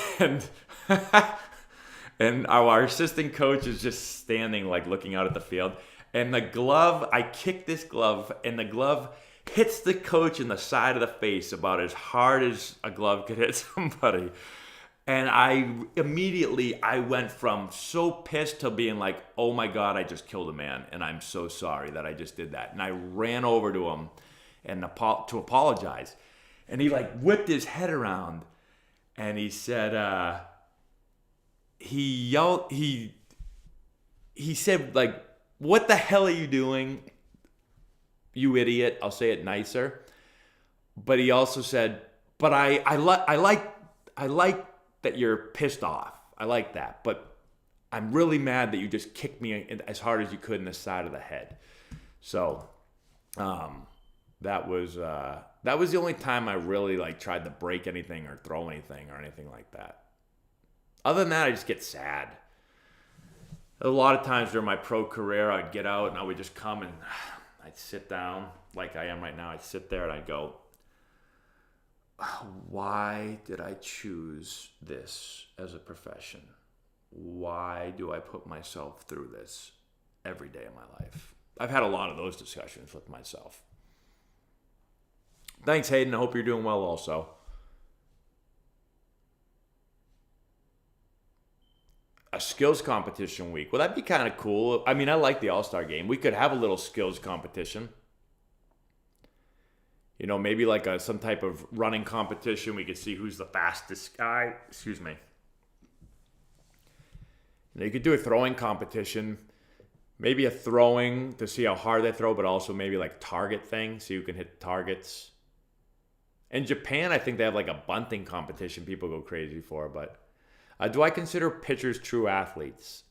and our assistant coach is just standing, like, looking out at the field. And the glove, I kicked this glove, and the glove hits the coach in the side of the face about as hard as a glove could hit somebody. And I went from so pissed to being like, oh my God, I just killed a man, and I'm so sorry that I just did that. And I ran over to him and to apologize. And he like whipped his head around, and he said, he said, like, what the hell are you doing, you idiot? I'll say it nicer. But he also said, but I like that you're pissed off. I like that. But I'm really mad that you just kicked me as hard as you could in the side of the head. So that was the only time I really like tried to break anything or throw anything or anything like that. Other than that, I just get sad. A lot of times during my pro career, I'd get out and I would just come and I'd sit down like I am right now. I'd sit there and I'd go, why did I choose this as a profession? Why do I put myself through this every day of my life? I've had a lot of those discussions with myself. Thanks, Hayden. I hope you're doing well also. A skills competition week. Well, that'd be kind of cool. I mean, I like the All-Star game. We could have a little skills competition. You know, maybe like some type of running competition. We could see who's the fastest guy. Excuse me. You could do a throwing competition. Maybe a throwing to see how hard they throw, but also maybe like target thing. See who can hit targets. In Japan, I think they have like a bunting competition people go crazy for, but... do I consider pitchers true athletes?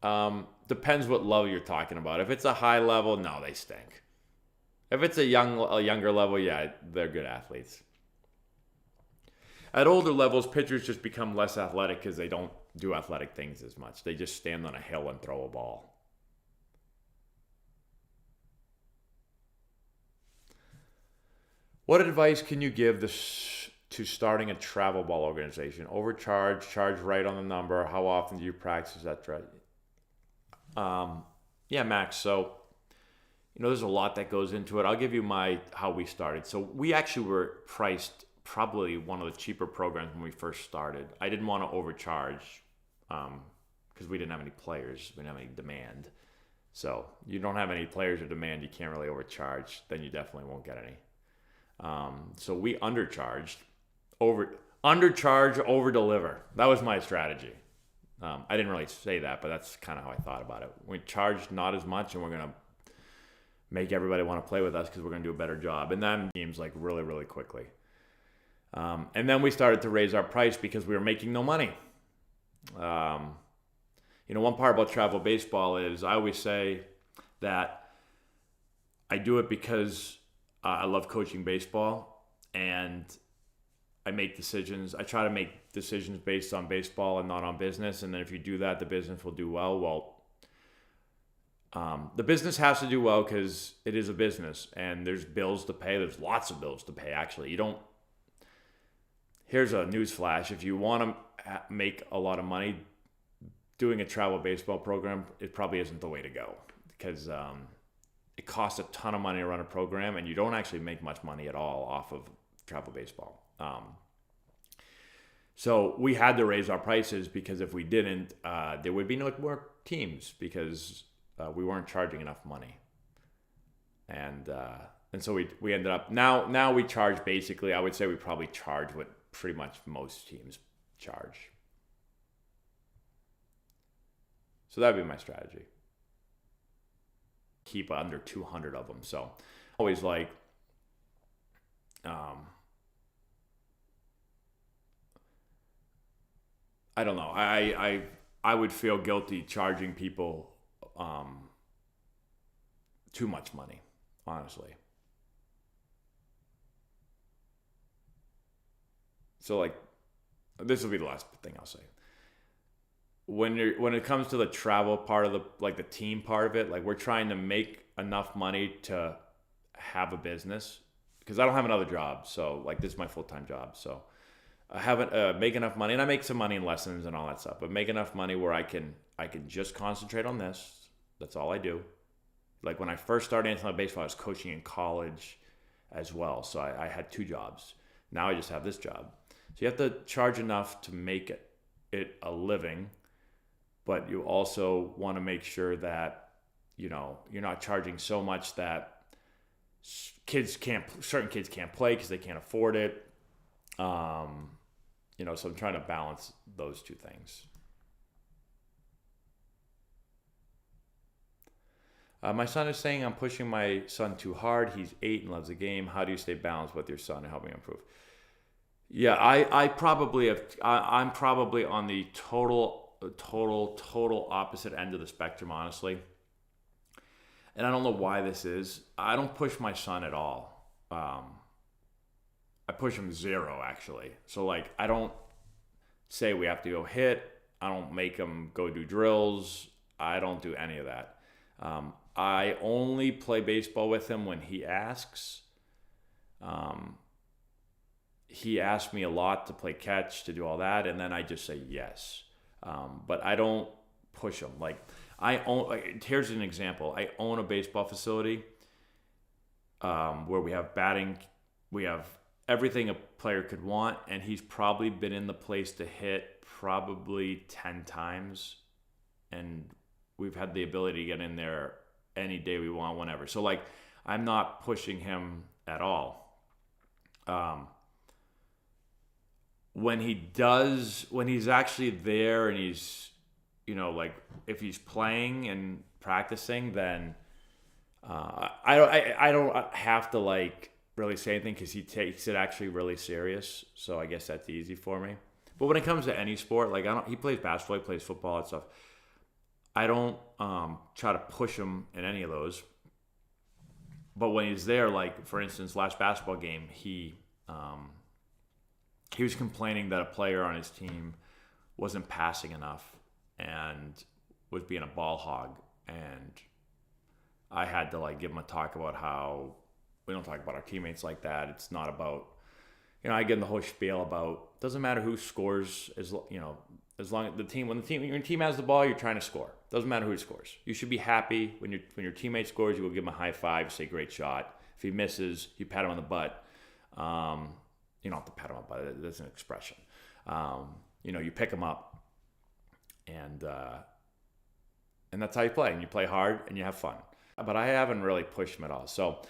Depends what level you're talking about. If it's a high level, no, they stink. If it's a younger level, yeah, they're good athletes. At older levels, pitchers just become less athletic because they don't do athletic things as much. They just stand on a hill and throw a ball. What advice can you give to starting a travel ball organization? Overcharge, charge right on the number, how often do you practice, etc. Yeah, Max, so there's a lot that goes into it. I'll give you how we started. So we actually were priced probably one of the cheaper programs when we first started. I didn't want to overcharge because we didn't have any players. We didn't have any demand. So you don't have any players or demand, you can't really overcharge. Then you definitely won't get any. So we undercharge, over deliver. That was my strategy. I didn't really say that, but that's kind of how I thought about it. We charged not as much, and we're gonna make everybody want to play with us because we're gonna do a better job. And then teams like really, really quickly. And then we started to raise our price because we were making no money. One part about travel baseball is I always say that I do it because I love coaching baseball, and I make decisions. I try to make decisions based on baseball and not on business. And then if you do that, the business will do well. Well, the business has to do well because it is a business, and there's bills to pay. There's lots of bills to pay, actually. Here's a news flash. If you want to make a lot of money, doing a travel baseball program, it probably isn't the way to go, because it costs a ton of money to run a program, and you don't actually make much money at all off of travel baseball. So we had to raise our prices, because if we didn't, there would be no more teams, because we weren't charging enough money. And so we ended up, now we charge basically, I would say we probably charge what pretty much most teams charge. So that would be my strategy. Keep under 200 of them. So always like, I don't know. I would feel guilty charging people too much money, honestly. So like, this will be the last thing I'll say. When it comes to the travel part of the team part of it, like, we're trying to make enough money to have a business, because I don't have another job. So like, this is my full-time job. So I haven't make enough money, and I make some money in lessons and all that stuff, but make enough money where I can just concentrate on this. That's all I do. Like, when I first started international baseball, I was coaching in college as well. So I had 2 jobs. Now I just have this job. So you have to charge enough to make it a living, but you also want to make sure that, you're not charging so much that certain kids can't play because they can't afford it. So I'm trying to balance those 2 things. My son is saying I'm pushing my son too hard. He's 8 and loves the game. How do you stay balanced with your son and help him improve? Yeah, I probably have. I'm probably on the total opposite end of the spectrum, honestly. And I don't know why this is. I don't push my son at all. I push him 0, actually. So like, I don't say we have to go hit. I don't make him go do drills. I don't do any of that. I only play baseball with him when he asks. He asked me a lot to play catch, to do all that, and then I just say yes. But I don't push him. Like, here's an example. I own a baseball facility where we have batting, we have everything a player could want, and he's probably been in the place to hit probably 10 times, and we've had the ability to get in there any day we want, whenever. So like, I'm not pushing him at all. When he's actually there and he's, like, if he's playing and practicing, then I don't have to like really say anything, because he takes it actually really serious. So I guess that's easy for me. But when it comes to any sport, like, he plays basketball, he plays football and stuff. I don't try to push him in any of those. But when he's there, like, for instance, last basketball game, he was complaining that a player on his team wasn't passing enough and was being a ball hog. And I had to like give him a talk about how we don't talk about our teammates like that. It's not about, I give him the whole spiel about, doesn't matter who scores, as long as when your team has the ball, you're trying to score. Doesn't matter who scores. You should be happy when your teammate scores. You will give him a high five, say great shot. If he misses, you pat him on the butt. you don't have to pat them up, but that's an expression. You pick them up, and that's how you play. And you play hard and you have fun. But I haven't really pushed him at all. So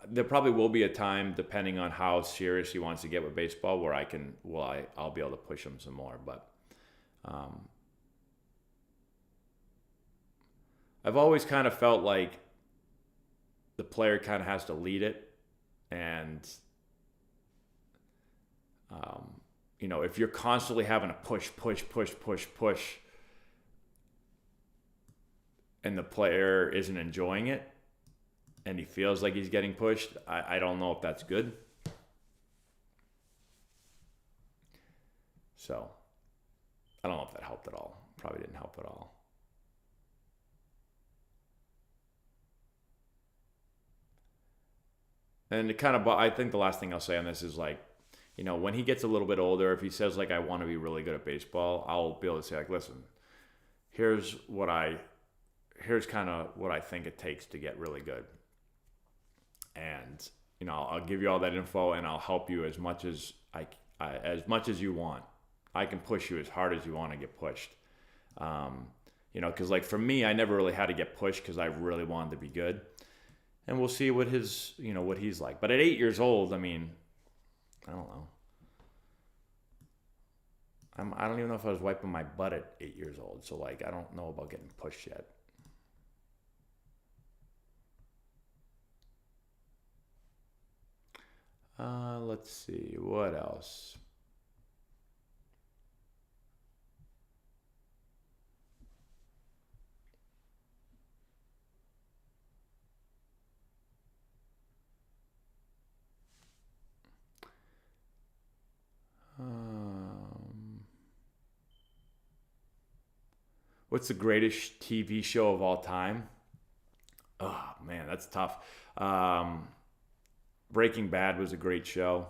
there probably will be a time, depending on how serious he wants to get with baseball, where I'll be able to push him some more. But I've always kind of felt like the player kind of has to lead it. And, if you're constantly having to push, and the player isn't enjoying it, and he feels like he's getting pushed, I don't know if that's good. So, I don't know if that helped at all. Probably didn't help at all. And I think the last thing I'll say on this is like, when he gets a little bit older, if he says like, I want to be really good at baseball, I'll be able to say like, listen, here's kind of what I think it takes to get really good. And, I'll give you all that info, and I'll help you as much as as much as you want. I can push you as hard as you want to get pushed. Because like for me, I never really had to get pushed because I really wanted to be good. And we'll see what what he's like. But at 8 years old, I mean, I don't know. I don't even know if I was wiping my butt at 8 years old. So like, I don't know about getting pushed yet. Let's see, what else? What's the greatest TV show of all time? Oh, man, that's tough. Breaking Bad was a great show.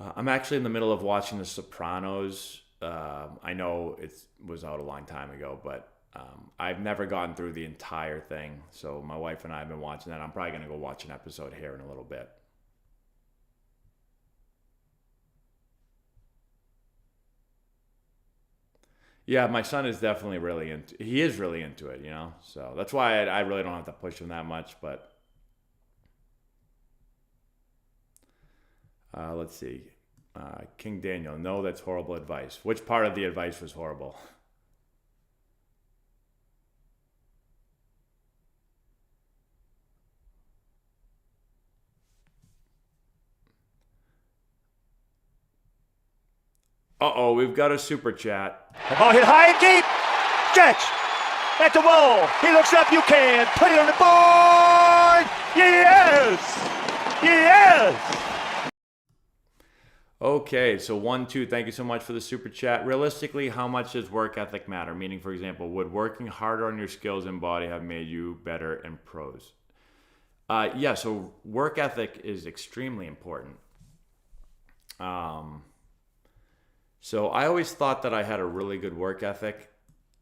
I'm actually in the middle of watching The Sopranos. I know it was out a long time ago, but I've never gotten through the entire thing. So my wife and I have been watching that. I'm probably going to go watch an episode here in a little bit. Yeah, my son is definitely he is really into it, So that's why I really don't have to push him that much, but let's see. King Daniel, no, that's horrible advice. Which part of the advice was horrible? Uh-oh, we've got a super chat. The ball hit high and deep. Stretch. At the wall. He looks up. You can put it on the board. Yes. Yes. Okay, so 1, 2, thank you so much for the super chat. Realistically, how much does work ethic matter? Meaning, for example, would working harder on your skills and body have made you better in pros? Yeah, so work ethic is extremely important. So I always thought that I had a really good work ethic,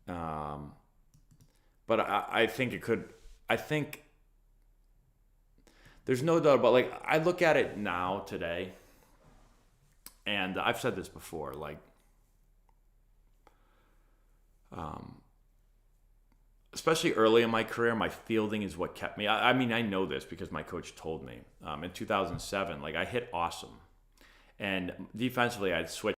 but I think there's no doubt about, like, I look at it now today, and I've said this before, like, especially early in my career, my fielding is what kept me. I mean, I know this because my coach told me. In 2007, like, I hit awesome, and defensively I'd switch.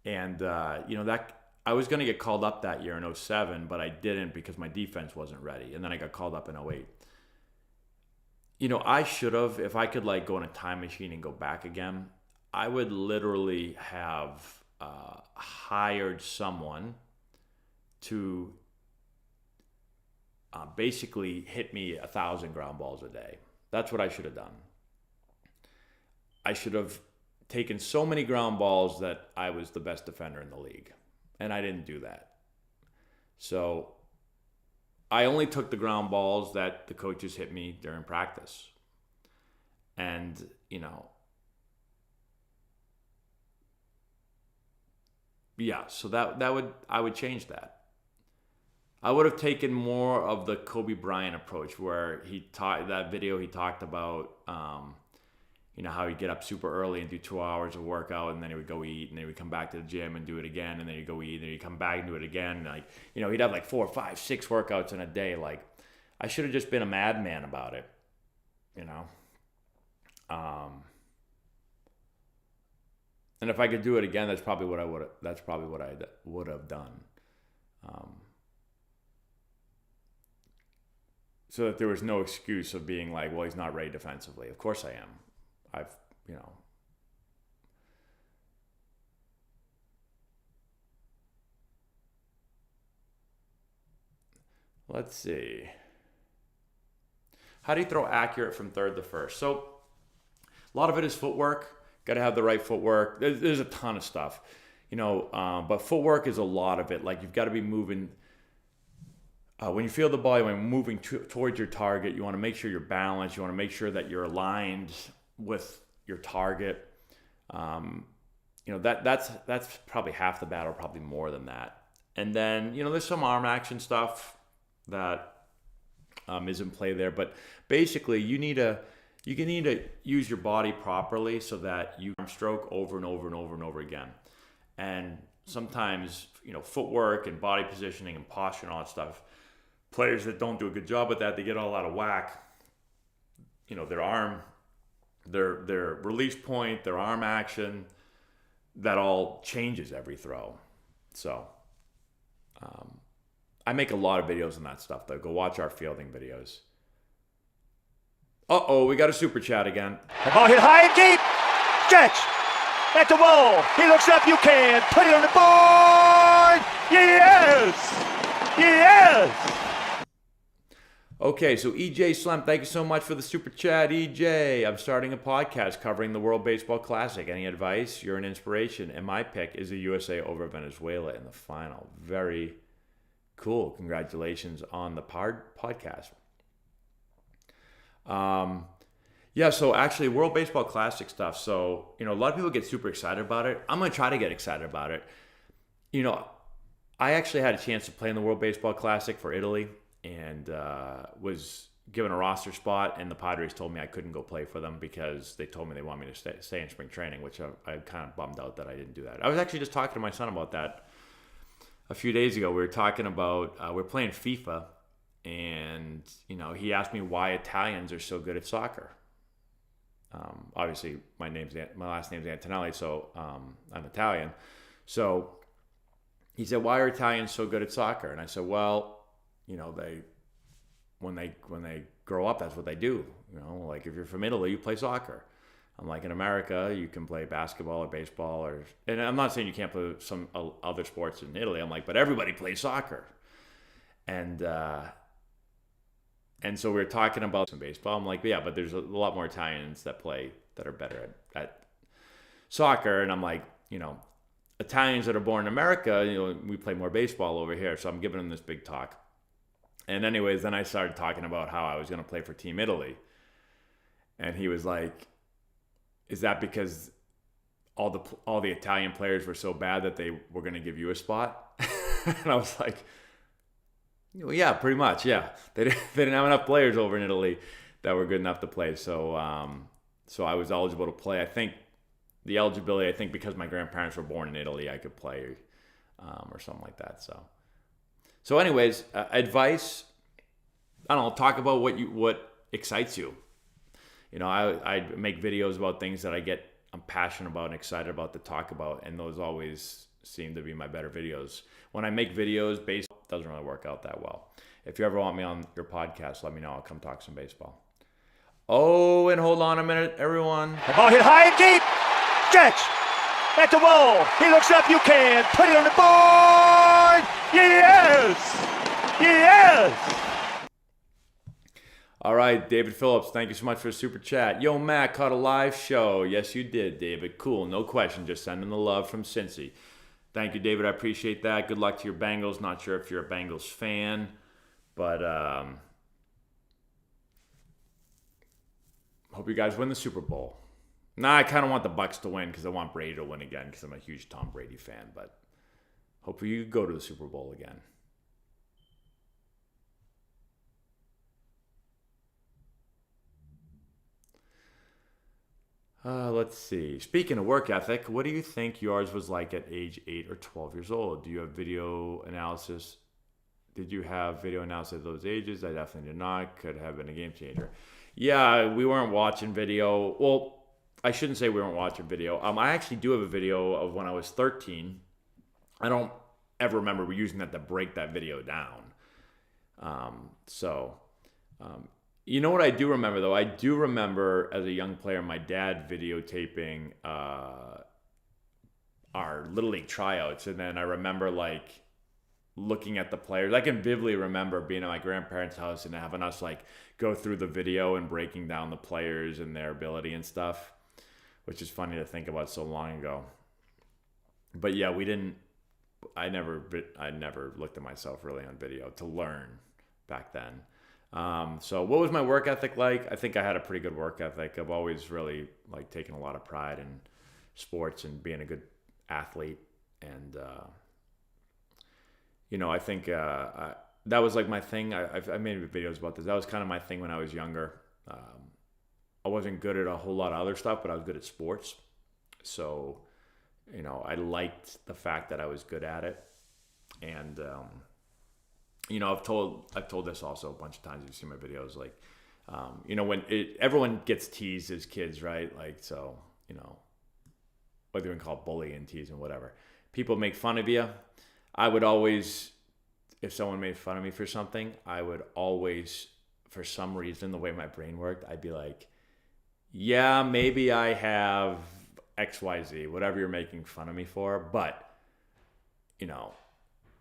And, that I was going to get called up that year in 2007, but I didn't because my defense wasn't ready. And then I got called up in 2008. I should have, if I could like go in a time machine and go back again, I would literally have hired someone to basically hit me 1,000 ground balls a day. That's what I should have done. I should have taken so many ground balls that I was the best defender in the league. And I didn't do that. So I only took the ground balls that the coaches hit me during practice. And, yeah, so I would change that. I would have taken more of the Kobe Bryant approach, where he talked about, how he'd get up super early and do 2 hours of workout, and then he would go eat, and then he would come back to the gym and do it again, and then he'd go eat, and then he'd come back and do it again. Like, he'd have like 4, 5, 6 workouts in a day. Like, I should have just been a madman about it, And if I could do it again, that's probably what I would have done. So that there was no excuse of being like, well, he's not ready defensively. Of course I am. Let's see. How do you throw accurate from third to first? So a lot of it is footwork. Got to have the right footwork. There's a ton of stuff, but footwork is a lot of it. Like, you've got to be moving. When you feel the ball, when you're moving towards your target, you want to make sure you're balanced. You want to make sure that you're aligned with your target. That's probably half the battle, probably more than that. And then, there's some arm action stuff that is in play there. But basically, you need to use your body properly so that you stroke over and over and over and over again. And sometimes, footwork and body positioning and posture and all that stuff, players that don't do a good job with that, they get all out of whack. Their arm, their release point, their arm action, that all changes every throw. So I make a lot of videos on that stuff, though. Go watch our fielding videos. We got a super chat again. The ball hit high and deep. Stretch at the wall. He looks up. You can put it on the board. Yes. Yes. Okay, so EJ Slem, thank you so much for the super chat, EJ. I'm starting a podcast covering the World Baseball Classic. Any advice? You're an inspiration. And my pick is the USA over Venezuela in the final. Very cool. Congratulations on the podcast. So actually, World Baseball Classic stuff. So, a lot of people get super excited about it. I'm going to try to get excited about it. I actually had a chance to play in the World Baseball Classic for Italy, and was given a roster spot, and the Padres told me I couldn't go play for them because they told me they want me to stay in spring training, which I kind of bummed out that I didn't do that. I was actually just talking to my son about that a few days ago. We were talking about, we're playing FIFA, and, he asked me why Italians are so good at soccer. Obviously, my last name's Antonelli, so I'm Italian. So he said, why are Italians so good at soccer? And I said, well, when they grow up, that's what they do. Like, if you're from Italy, you play soccer. I'm like, in America, you can play basketball or baseball, and I'm not saying you can't play some other sports in Italy. I'm like, but everybody plays soccer. And so we were talking about some baseball. I'm like, yeah, but there's a lot more Italians that are better at soccer. And I'm like, Italians that are born in America, we play more baseball over here. So I'm giving them this big talk. And anyways, then I started talking about how I was going to play for Team Italy. And he was like, is that because all the Italian players were so bad that they were going to give you a spot? And I was like, well, yeah, pretty much, yeah. They didn't have enough players over in Italy that were good enough to play. So I was eligible to play. I think the eligibility, because my grandparents were born in Italy, I could play or something like that. So anyways, advice, I don't know, talk about what excites you. I make videos about things that I'm passionate about and excited about to talk about, and those always seem to be my better videos. When I make videos, baseball doesn't really work out that well. If you ever want me on your podcast, let me know. I'll come talk some baseball. Oh, and hold on a minute, everyone. The ball hit high and deep. Stretch at the wall. He looks up. You can put it on the board. Yes. Yes. All right, David Phillips, thank you so much for the super chat. Yo, Matt, caught a live show. Yes, you did, David. Cool, no question. Just sending the love from Cincy. Thank you, David. I appreciate that. Good luck to your Bengals. Not sure if you're a Bengals fan, but hope you guys win the Super Bowl. I kind of want the Bucs to win because I want Brady to win again because I'm a huge Tom Brady fan, but hopefully you go to the Super Bowl again. Let's see. Speaking of work ethic, what do you think yours was like at age 8 or 12 years old? Do you have video analysis? Did you have video analysis at those ages? I definitely did not. Could have been a game changer. Yeah, we weren't watching video. Well, I shouldn't say we weren't watching video. I actually do have a video of when I was 13. I don't ever remember using that to break that video down. You know what I do remember, though? I do remember as a young player, my dad videotaping our Little League tryouts. And then I remember, like, looking at the players. I can vividly remember being at my grandparents' house and having us, like, go through the video and breaking down the players and their ability and stuff, which is funny to think about so long ago. But, yeah, I never looked at myself really on video to learn back then. So what was my work ethic like? I think I had a pretty good work ethic. I've always really like taken a lot of pride in sports and being a good athlete. And, I think that was like my thing. I made videos about this. That was kind of my thing when I was younger. I wasn't good at a whole lot of other stuff, but I was good at sports. So, I liked the fact that I was good at it. And, I've told this also a bunch of times. You've seen my videos, like, when everyone gets teased as kids, right? Like, so, whether you can call it bullying, teasing, whatever. People make fun of you. I would always, if someone made fun of me for something, I would always, for some reason, the way my brain worked, I'd be like, yeah, maybe I have XYZ, whatever you're making fun of me for, but,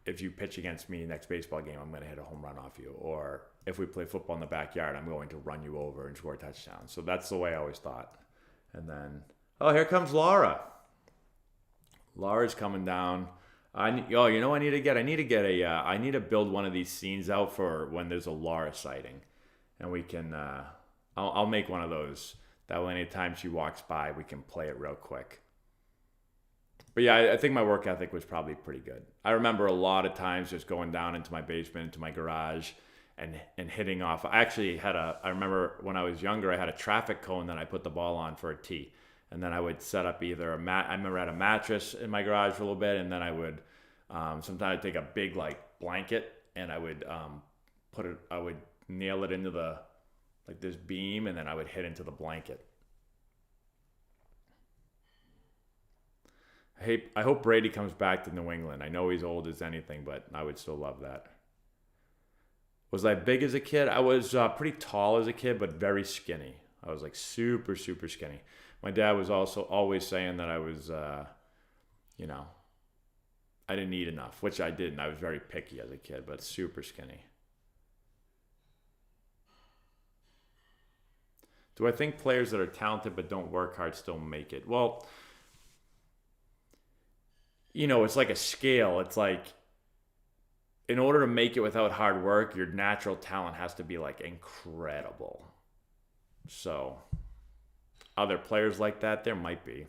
if you pitch against me next baseball game, I'm going to hit a home run off you. Or if we play football in the backyard, I'm going to run you over and score a touchdown. So that's the way I always thought. And then, here comes Laura. Laura's coming down. I need to build one of these scenes out for when there's a Laura sighting. And we can, I'll make one of those. That way anytime she walks by, we can play it real quick. But yeah, I think my work ethic was probably pretty good. I remember a lot of times just going down into my basement, into my garage, and hitting off. I remember when I was younger, I had a traffic cone that I put the ball on for a tee. And then I would set up either I remember I had a mattress in my garage for a little bit, and then I would, sometimes I'd take a big like blanket, and I would I would nail it into this beam, and then I would hit into the blanket. I hope Brady comes back to New England. I know he's old as anything, but I would still love that. Was I big as a kid? I was pretty tall as a kid, but very skinny. I was like super, super skinny. My dad was also always saying that I was, I didn't eat enough, which I didn't. I was very picky as a kid, but super skinny. Do I think players that are talented but don't work hard still make it? Well, it's like a scale. It's like, in order to make it without hard work, your natural talent has to be like incredible. So, are there players like that? There might be.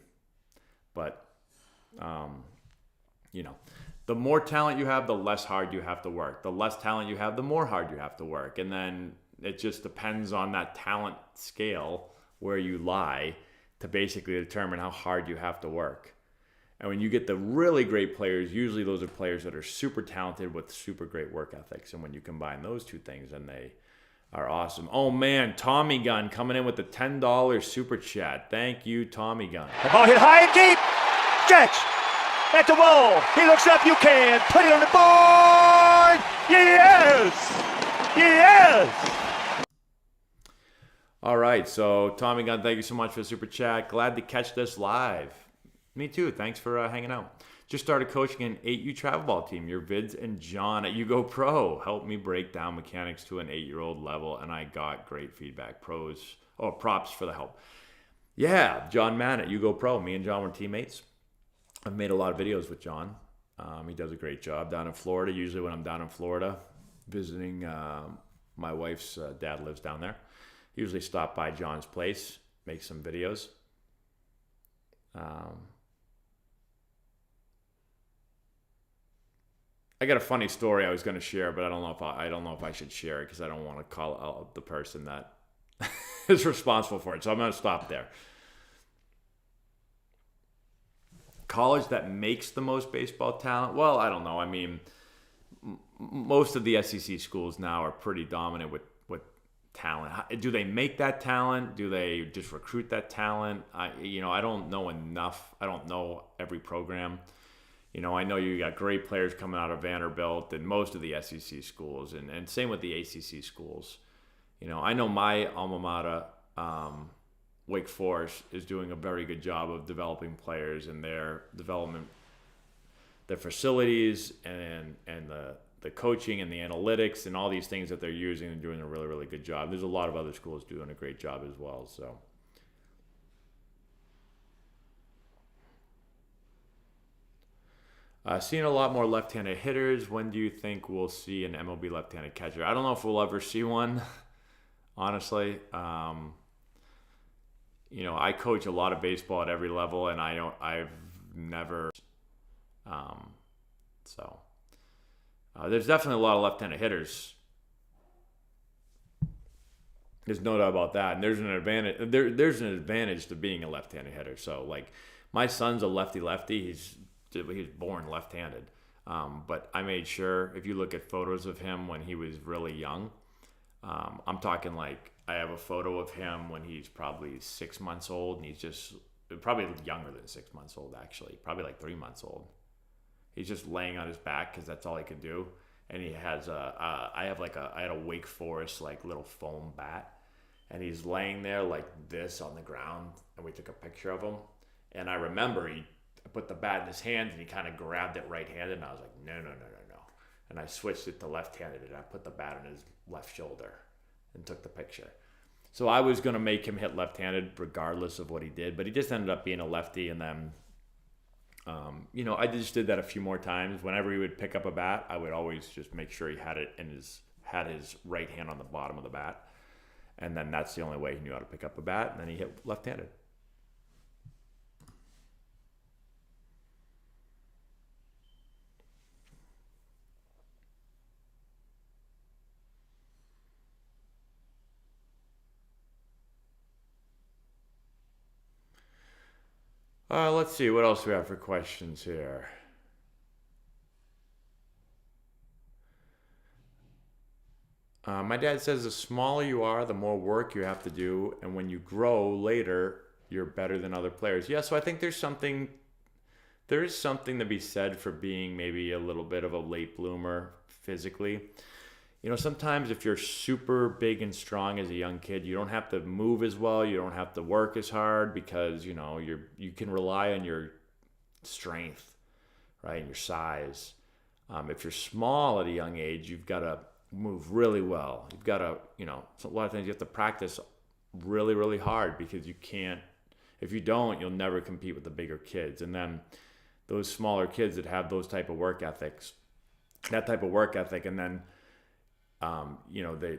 But, the more talent you have, the less hard you have to work. The less talent you have, the more hard you have to work. And then it just depends on that talent scale where you lie to basically determine how hard you have to work. And when you get the really great players, usually those are players that are super talented with super great work ethics. And when you combine those two things, then they are awesome. Oh man, Tommy Gun coming in with the $10 super chat. Thank you, Tommy Gun. The ball hit high and deep. Catch at the wall. He looks up. You can put it on the board. Yes. Yes. All right. So Tommy Gun, thank you so much for the super chat. Glad to catch this live. Me too. Thanks for hanging out. Just started coaching an 8U travel ball team. Your vids and John at You Go Pro helped me break down mechanics to an 8-year-old level, and I got great feedback. Props for the help. Yeah, John Mann at You Go Pro. Me and John were teammates. I've made a lot of videos with John. He does a great job down in Florida. Usually when I'm down in Florida visiting, my wife's dad lives down there. Usually stop by John's place, make some videos. I got a funny story I was going to share, but I don't know if I should share it because I don't want to call out the person that is responsible for it. So I'm going to stop there. college that makes the most baseball talent? Well, I don't know. I mean, most of the SEC schools now are pretty dominant with talent. Do they make that talent? Do they just recruit that talent? I don't know enough. I don't know every program. I know you got great players coming out of Vanderbilt and most of the SEC schools, and same with the ACC schools. I know my alma mater, Wake Forest, is doing a very good job of developing players and their development, their facilities and the coaching and the analytics and all these things that they're using and doing a really, really good job. There's a lot of other schools doing a great job as well. So. Seeing a lot more left-handed hitters. When do you think we'll see an MLB left-handed catcher? I don't know if we'll ever see one, honestly. I coach a lot of baseball at every level, and I've never. There's definitely a lot of left-handed hitters. There's no doubt about that, and there's an advantage. There's an advantage to being a left-handed hitter. So, like, my son's a lefty. He's born left-handed, but I made sure, if you look at photos of him when he was really young, I'm talking like I have a photo of him when he's probably 6 months old, and he's just probably younger than 6 months old, actually, probably like 3 months old. He's just laying on his back because that's all he could do, and he has I had a Wake Forest like little foam bat, and he's laying there like this on the ground, and we took a picture of him, and I remember I put the bat in his hands and he kind of grabbed it right-handed, and I was like, no. And I switched it to left-handed, and I put the bat on his left shoulder and took the picture. So I was going to make him hit left-handed regardless of what he did, but he just ended up being a lefty. And then, I just did that a few more times. Whenever he would pick up a bat, I would always just make sure he had his right hand on the bottom of the bat. And then that's the only way he knew how to pick up a bat, and then he hit left-handed. Let's see, what else we have for questions here. My dad says the smaller you are, the more work you have to do, and when you grow later, you're better than other players. Yeah, so I think there is something to be said for being maybe a little bit of a late bloomer physically. Sometimes if you're super big and strong as a young kid, you don't have to move as well. You don't have to work as hard because, you can rely on your strength, right, and your size. If you're small at a young age, you've got to move really well. You've got to, a lot of things you have to practice really, really hard because you can't, if you don't, you'll never compete with the bigger kids. And then those smaller kids that have those type of work ethics, and then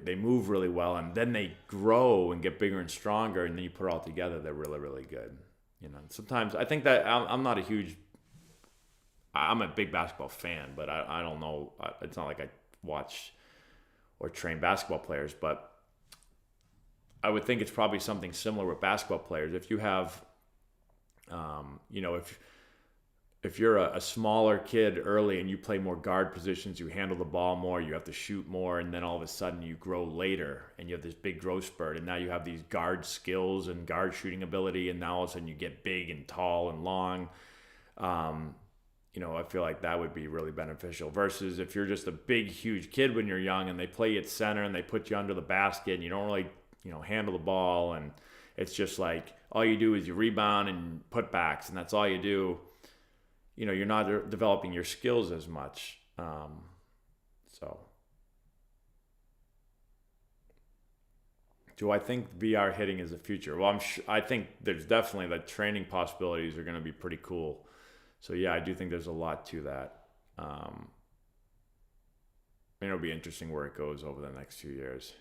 they move really well, and then they grow and get bigger and stronger, and then you put it all together, they're really, really good. Sometimes I think that I'm a big basketball fan, but I don't know. It's not like I watch or train basketball players, but I would think it's probably something similar with basketball players. If you have, if you're a smaller kid early and you play more guard positions, you handle the ball more, you have to shoot more, and then all of a sudden you grow later and you have this big growth spurt, and now you have these guard skills and guard shooting ability, and now all of a sudden you get big and tall and long. I feel like that would be really beneficial versus if you're just a big, huge kid when you're young and they play you at center and they put you under the basket and you don't really, handle the ball, and it's just like all you do is you rebound and put backs, and that's all you do. You're not developing your skills as much. Do I think VR hitting is the future? Well, I think there's definitely the training possibilities are going to be pretty cool. So yeah, I do think there's a lot to that. It'll be interesting where it goes over the next few years.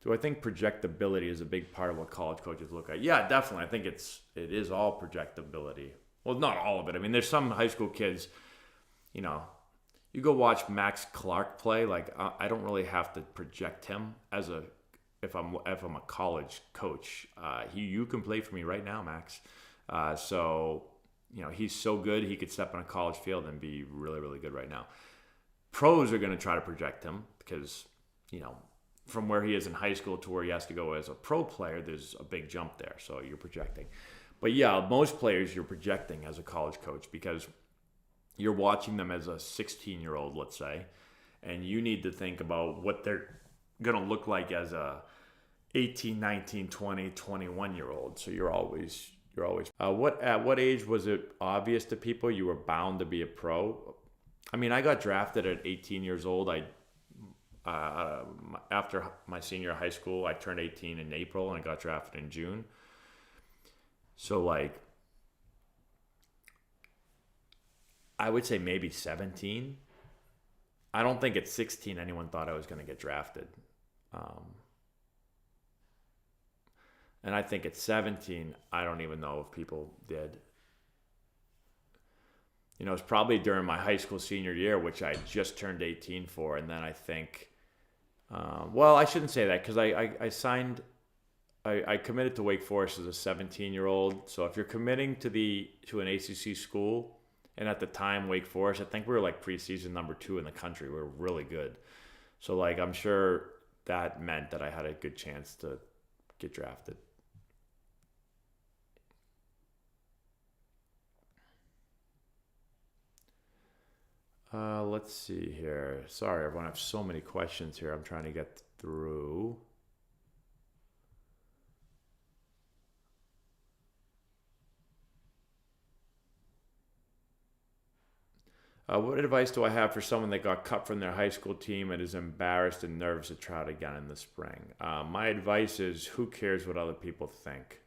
Do I think projectability is a big part of what college coaches look at? Yeah, definitely. I think it is all projectability. Well, not all of it. I mean, there's some high school kids, you go watch Max Clark play. Like, I don't really have to project him if I'm a college coach. You can play for me right now, Max. So he's so good he could step on a college field and be really, really good right now. Pros are going to try to project him because, from where he is in high school to where he has to go as a pro player, there's a big jump there. So you're projecting. But yeah, most players you're projecting as a college coach because you're watching them as a 16-year-old, let's say, and you need to think about what they're going to look like as a 18, 19, 20, 21-year-old. So you're always at what age was it obvious to people you were bound to be a pro? I mean, I got drafted at 18 years old. After my senior high school, I turned 18 in April and I got drafted in June. So I would say maybe 17. I don't think at 16 anyone thought I was going to get drafted. And I think at 17, I don't even know if people did. It was probably during my high school senior year, which I just turned 18 for. And then I think, I shouldn't say that because I committed to Wake Forest as a 17-year-old. So if you're committing to an ACC school, and at the time, Wake Forest, I think we were like preseason number 2 in the country. We were really good. So I'm sure that meant that I had a good chance to get drafted. Let's see here. Sorry, everyone. I have so many questions here. I'm trying to get through. What advice do I have for someone that got cut from their high school team and is embarrassed and nervous to try it again in the spring? My advice is, who cares what other people think?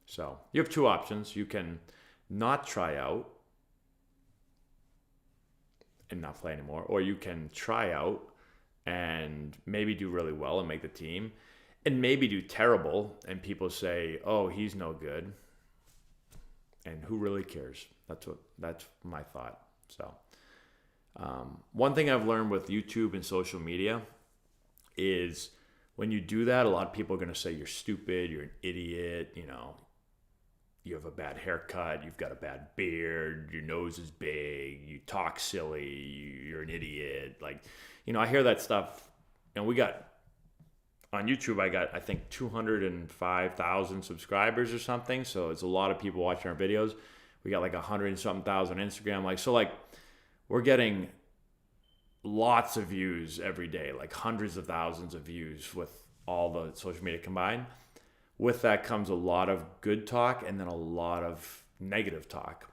So you have two options. You can not try out and not play anymore, or you can try out and maybe do really well and make the team, and maybe do terrible and people say, oh, he's no good, and who really cares? That's my thought. So one thing I've learned with YouTube and social media is when you do that, a lot of people are going to say you're stupid, you're an idiot, you have a bad haircut, you've got a bad beard, your nose is big, you talk silly, you're an idiot. I hear that stuff. We got, on YouTube, I think 205,000 subscribers or something. So it's a lot of people watching our videos. We got 100 and something thousand on Instagram. We're getting lots of views every day, hundreds of thousands of views with all the social media combined. With that comes a lot of good talk and then a lot of negative talk.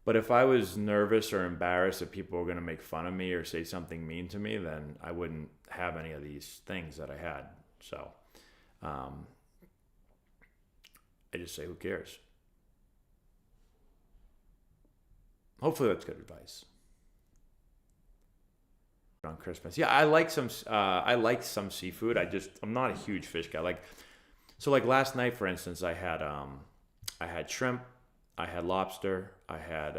But if I was nervous or embarrassed that people were going to make fun of me or say something mean to me, then I wouldn't have any of these things that I had. So I just say, who cares? Hopefully that's good advice. On Christmas, yeah, I like some seafood. I'm not a huge fish guy. Last night, for instance, I had shrimp, I had lobster, I had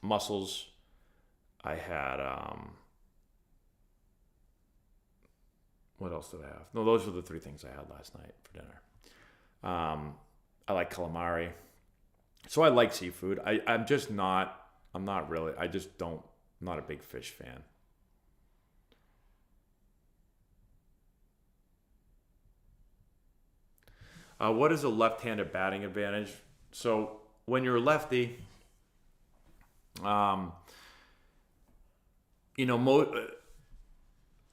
mussels, I had what else did I have? No, those were the three things I had last night for dinner. I like calamari, so I like seafood. I'm not a big fish fan. What is a left-handed batting advantage? So when you're a lefty, the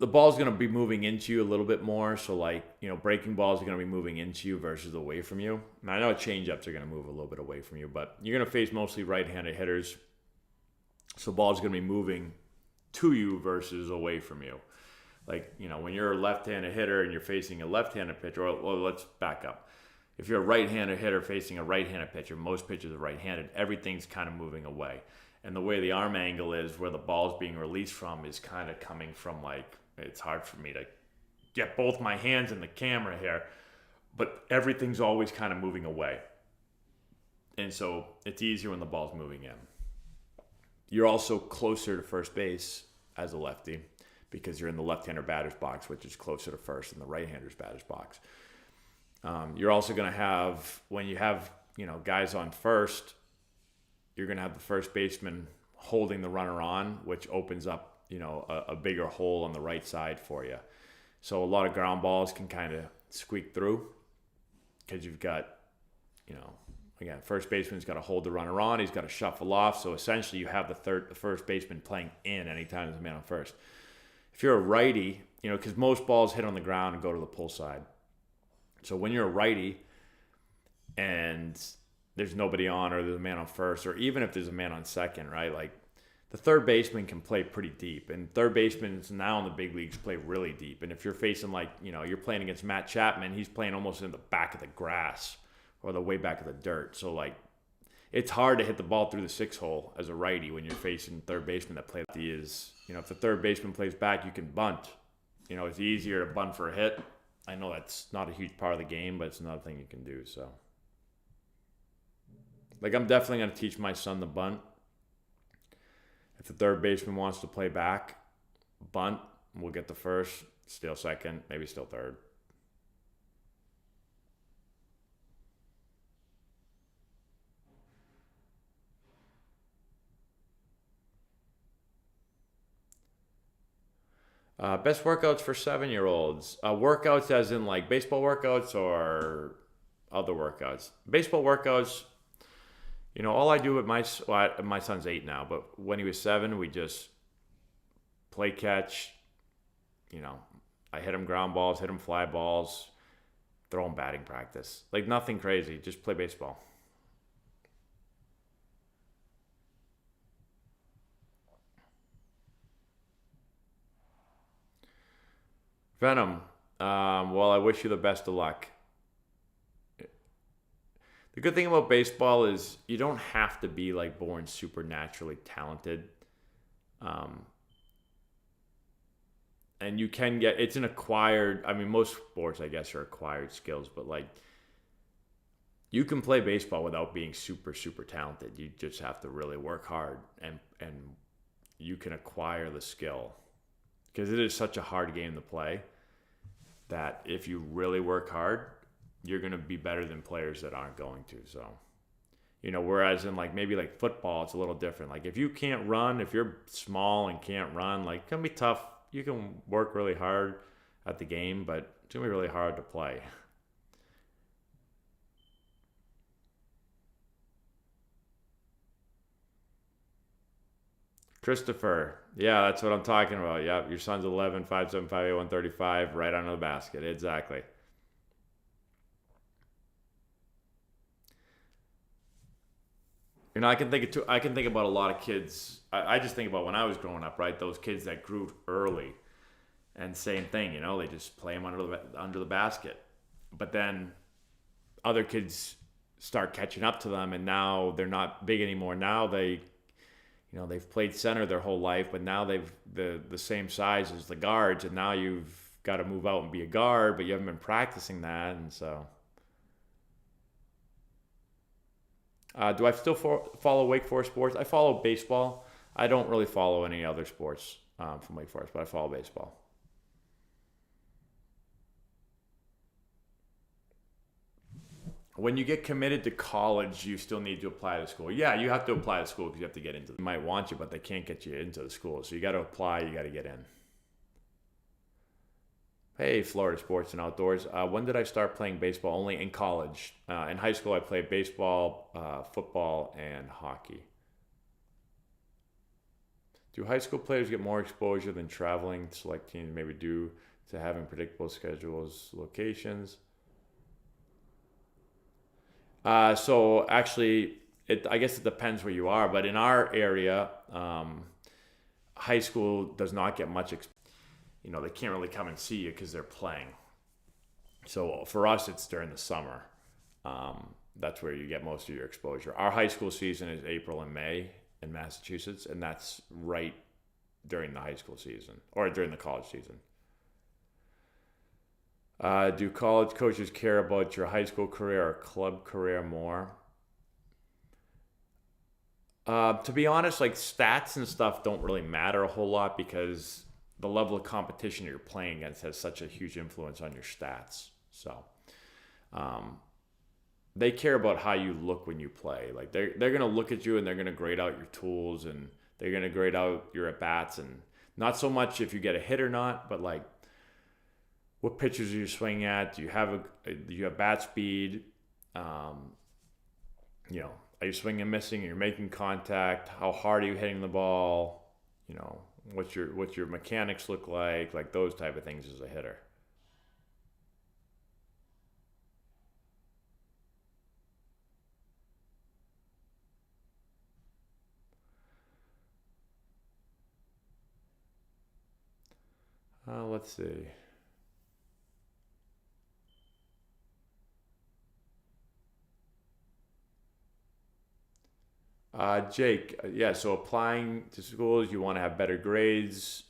ball's going to be moving into you a little bit more. So breaking balls are going to be moving into you versus away from you. And I know changeups are going to move a little bit away from you, but you're going to face mostly right-handed hitters. So ball's going to be moving to you versus away from you. When you're a left-handed hitter and you're facing a left-handed pitcher, well, let's back up. If you're a right-handed hitter facing a right-handed pitcher, most pitchers are right-handed, everything's kind of moving away. And the way the arm angle is, where the ball's being released from, is kind of coming from it's hard for me to get both my hands in the camera here, but everything's always kind of moving away. And so it's easier when the ball's moving in. You're also closer to first base as a lefty because you're in the left-hander batter's box, which is closer to first than the right-hander's batter's box. You're also going to have, when you have guys on first, you're going to have the first baseman holding the runner on, which opens up, a bigger hole on the right side for you. So a lot of ground balls can kind of squeak through because you've got, again, first baseman's got to hold the runner on. He's got to shuffle off. So essentially you have the first baseman playing in anytime there's a man on first. If you're a righty, because most balls hit on the ground and go to the pull side. So when you're a righty and there's nobody on, or there's a man on first, or even if there's a man on second, right? Like, the third baseman can play pretty deep, and third basemen now in the big leagues play really deep. And if you're facing you're playing against Matt Chapman, he's playing almost in the back of the grass or the way back of the dirt. So it's hard to hit the ball through the 6-hole as a righty when you're facing third baseman that plays. If the third baseman plays back, you can bunt. It's easier to bunt for a hit. I know that's not a huge part of the game, but it's another thing you can do. So, I'm definitely going to teach my son to bunt. If the third baseman wants to play back, bunt, we'll get the first, steal second, maybe steal third. Best workouts for 7-year-olds. Workouts as in baseball workouts or other workouts. Baseball workouts, all I do with my son's 8 now, but when he was 7, we just play catch. I hit him ground balls, hit him fly balls, throw him batting practice. Nothing crazy, just play baseball. Venom, well, I wish you the best of luck. The good thing about baseball is you don't have to be born supernaturally talented. And you can it's an acquired, most sports I guess are acquired skills, but you can play baseball without being super, super talented. You just have to really work hard and you can acquire the skill. Because it is such a hard game to play that if you really work hard, you're going to be better than players that aren't going to. So, whereas in maybe football, it's a little different. If you can't run, if you're small and can't run, it's going to be tough. You can work really hard at the game, but it's going to be really hard to play. Christopher, yeah, that's what I'm talking about. Yeah, your son's 11, 5'7", 5'8", 135, right under the basket. Exactly. I can think about a lot of kids. I just think about when I was growing up, right? Those kids that grew early, and same thing, they just play them under the basket. But then other kids start catching up to them, and now they're not big anymore. Now they've played center their whole life, but now they've the same size as the guards, and now you've got to move out and be a guard, but you haven't been practicing that, and so. Do I still follow Wake Forest sports? I follow baseball. I don't really follow any other sports from Wake Forest, but I follow baseball. When you get committed to college, you still need to apply to school. Yeah, you have to apply to school because you have to get into. They might want you, but they can't get you into the school. So you got to apply. You got to get in. Hey, Florida Sports and Outdoors. When did I start playing baseball? Only in college. In high school, I played baseball, football, and hockey. Do high school players get more exposure than traveling select teams maybe due to having predictable schedules, locations? So actually, I guess it depends where you are. But in our area, high school does not get much exposure. They can't really come and see you because they're playing. So for us, it's during the summer. That's where you get most of your exposure. Our high school season is April and May in Massachusetts, and that's right during the high school season or during the college season. Do college coaches care about your high school career or club career more? To be honest, stats and stuff don't really matter a whole lot because the level of competition you're playing against has such a huge influence on your stats. So, they care about how you look when you play. Like they're gonna look at you and they're gonna grade out your tools and they're gonna grade out your at bats, and not so much if you get a hit or not, but like what pitches are you swinging at? Do you have bat speed? You know, are you swinging and missing? Are you making contact? How hard are you hitting the ball? You know, what's your mechanics look like? Like those type of things as a hitter. Let's see. Jake, yeah, so applying to schools, you want to have better grades.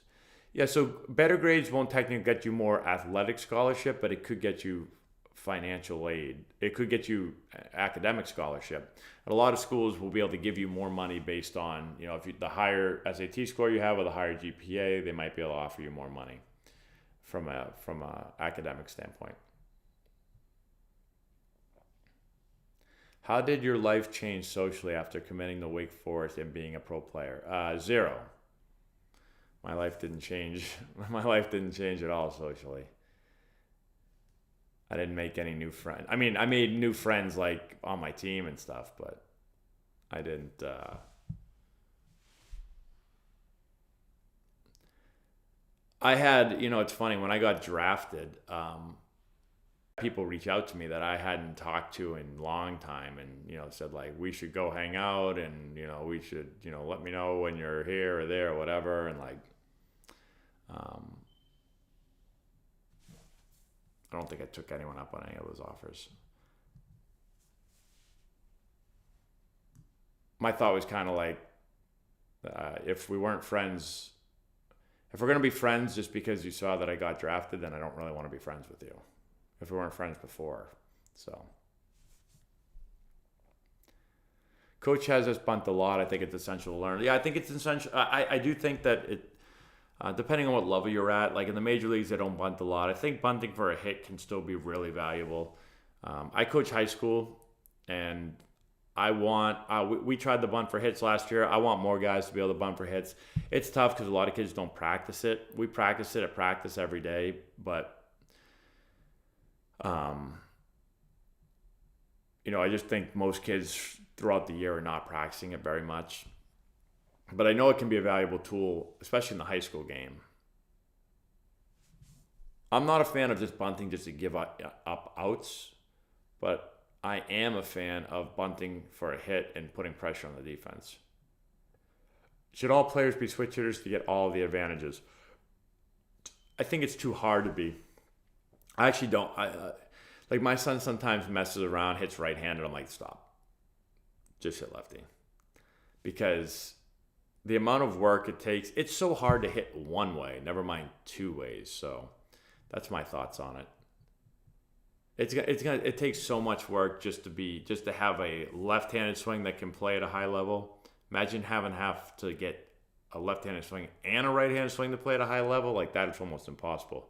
Yeah, so better grades won't technically get you more athletic scholarship, but it could get you financial aid. It could get you academic scholarship. And a lot of schools will be able to give you more money based on, you know, if the higher SAT score you have or the higher GPA, they might be able to offer you more money from a academic standpoint. How did your life change socially after committing to Wake Forest and being a pro player? Zero. My life didn't change. My life didn't change at all socially. I didn't make any new friends. I mean, I made new friends like on my team and stuff, but I didn't. I had, you know, it's funny when I got drafted. People reach out to me that I hadn't talked to in a long time, and you know, said like we should go hang out, and you know, we should, you know, let me know when you're here or there or whatever, and like, I don't think I took anyone up on any of those offers. My thought was kind of like, if we weren't friends, if we're gonna be friends just because you saw that I got drafted, then I don't really want to be friends with you. If we weren't friends before. So coach has us bunt a lot. I think it's essential to learn. Yeah, I think it's essential. I do think that it, depending on what level you're at, like in the major leagues, they don't bunt a lot. I think bunting for a hit can still be really valuable. I coach high school, and I want, we tried the bunt for hits last year. I want more guys to be able to bunt for hits. It's tough because a lot of kids don't practice it. We practice it at practice every day, but you know, I just think most kids throughout the year are not practicing it very much. But I know it can be a valuable tool, especially in the high school game. I'm not a fan of just bunting just to give up outs, but I am a fan of bunting for a hit and putting pressure on the defense. Should all players be switch hitters to get all of the advantages? I think it's too hard to be. I actually don't. Like my son sometimes messes around, hits right-handed. I'm like, stop. Just hit lefty. Because the amount of work it takes, it's so hard to hit one way, never mind two ways. So that's my thoughts on it. It takes so much work just to have a left-handed swing that can play at a high level. Imagine have to get a left-handed swing and a right-handed swing to play at a high level. Like that, it's almost impossible.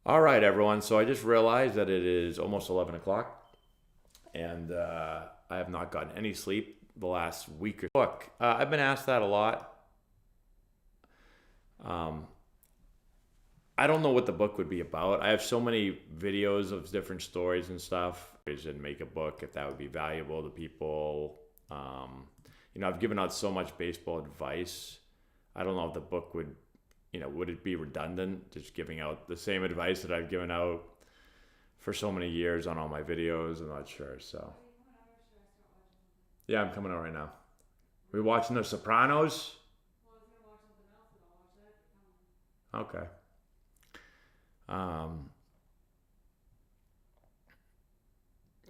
All right, everyone. So I just realized that it is almost 11 o'clock, and I have not gotten any sleep the last week or so. Look, I've been asked that a lot. I don't know what the book would be about. I have so many videos of different stories and stuff. And make a book if that would be valuable to people. You know, I've given out so much baseball advice. I don't know if the book would, you know, would it be redundant just giving out the same advice that I've given out for so many years on all my videos? I'm not sure. So yeah, I'm coming out right now. Are we watching The Sopranos? Okay.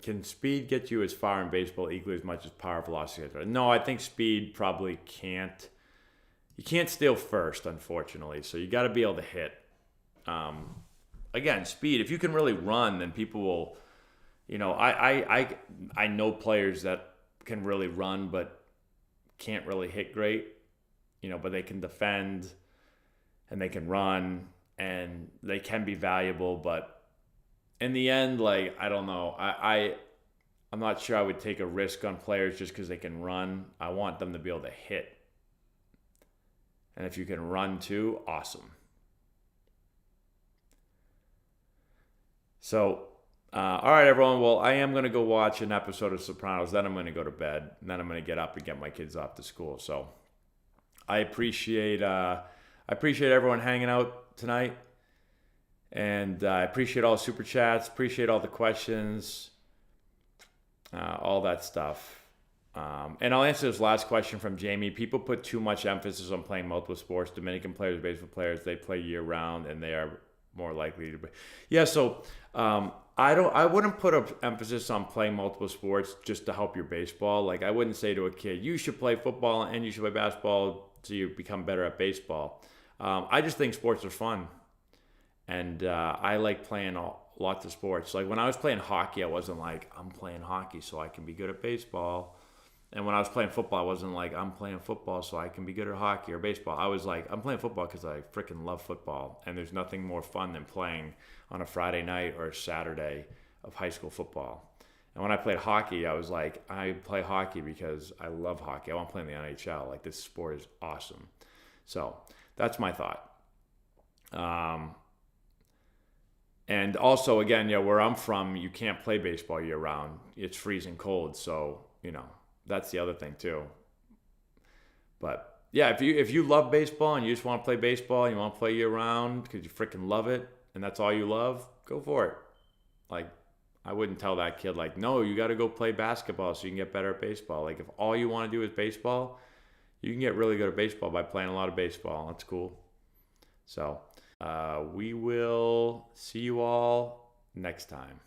Can speed get you as far in baseball equally as much as power, velocity? No, I think speed probably can't. You can't steal first, unfortunately. So you got to be able to hit. Again, speed. If you can really run, then people will. You know, I know players that can really run but can't really hit great. You know, but they can defend and they can run and they can be valuable, but in the end, like, I don't know. I'm not sure I would take a risk on players just because they can run. I want them to be able to hit. And if you can run too, awesome. So, all right, everyone. Well, I am going to go watch an episode of Sopranos. Then I'm going to go to bed. And then I'm going to get up and get my kids off to school. So I appreciate everyone hanging out tonight. And I appreciate all the super chats. Appreciate all the questions. All that stuff. And I'll answer this last question from Jamie. People put too much emphasis on playing multiple sports. Dominican players, baseball players, they play year round and they are more likely to be. Yeah, so I wouldn't put an emphasis on playing multiple sports just to help your baseball. Like, I wouldn't say to a kid, you should play football and you should play basketball so you become better at baseball. I just think sports are fun. And I like playing lots of sports. Like, when I was playing hockey, I wasn't like, I'm playing hockey so I can be good at baseball. And when I was playing football, I wasn't like, I'm playing football so I can be good at hockey or baseball. I was like, I'm playing football because I freaking love football. And there's nothing more fun than playing on a Friday night or a Saturday of high school football. And when I played hockey, I was like, I play hockey because I love hockey. I want to play in the NHL. Like, this sport is awesome. So that's my thought. And also, again, where I'm from, you can't play baseball year round. It's freezing cold. So, that's the other thing too. But yeah, if you love baseball and you just want to play baseball, and you want to play year round because you freaking love it and that's all you love, go for it. Like, I wouldn't tell that kid like, no, you got to go play basketball so you can get better at baseball. Like, if all you want to do is baseball, you can get really good at baseball by playing a lot of baseball. That's cool. So we will see you all next time.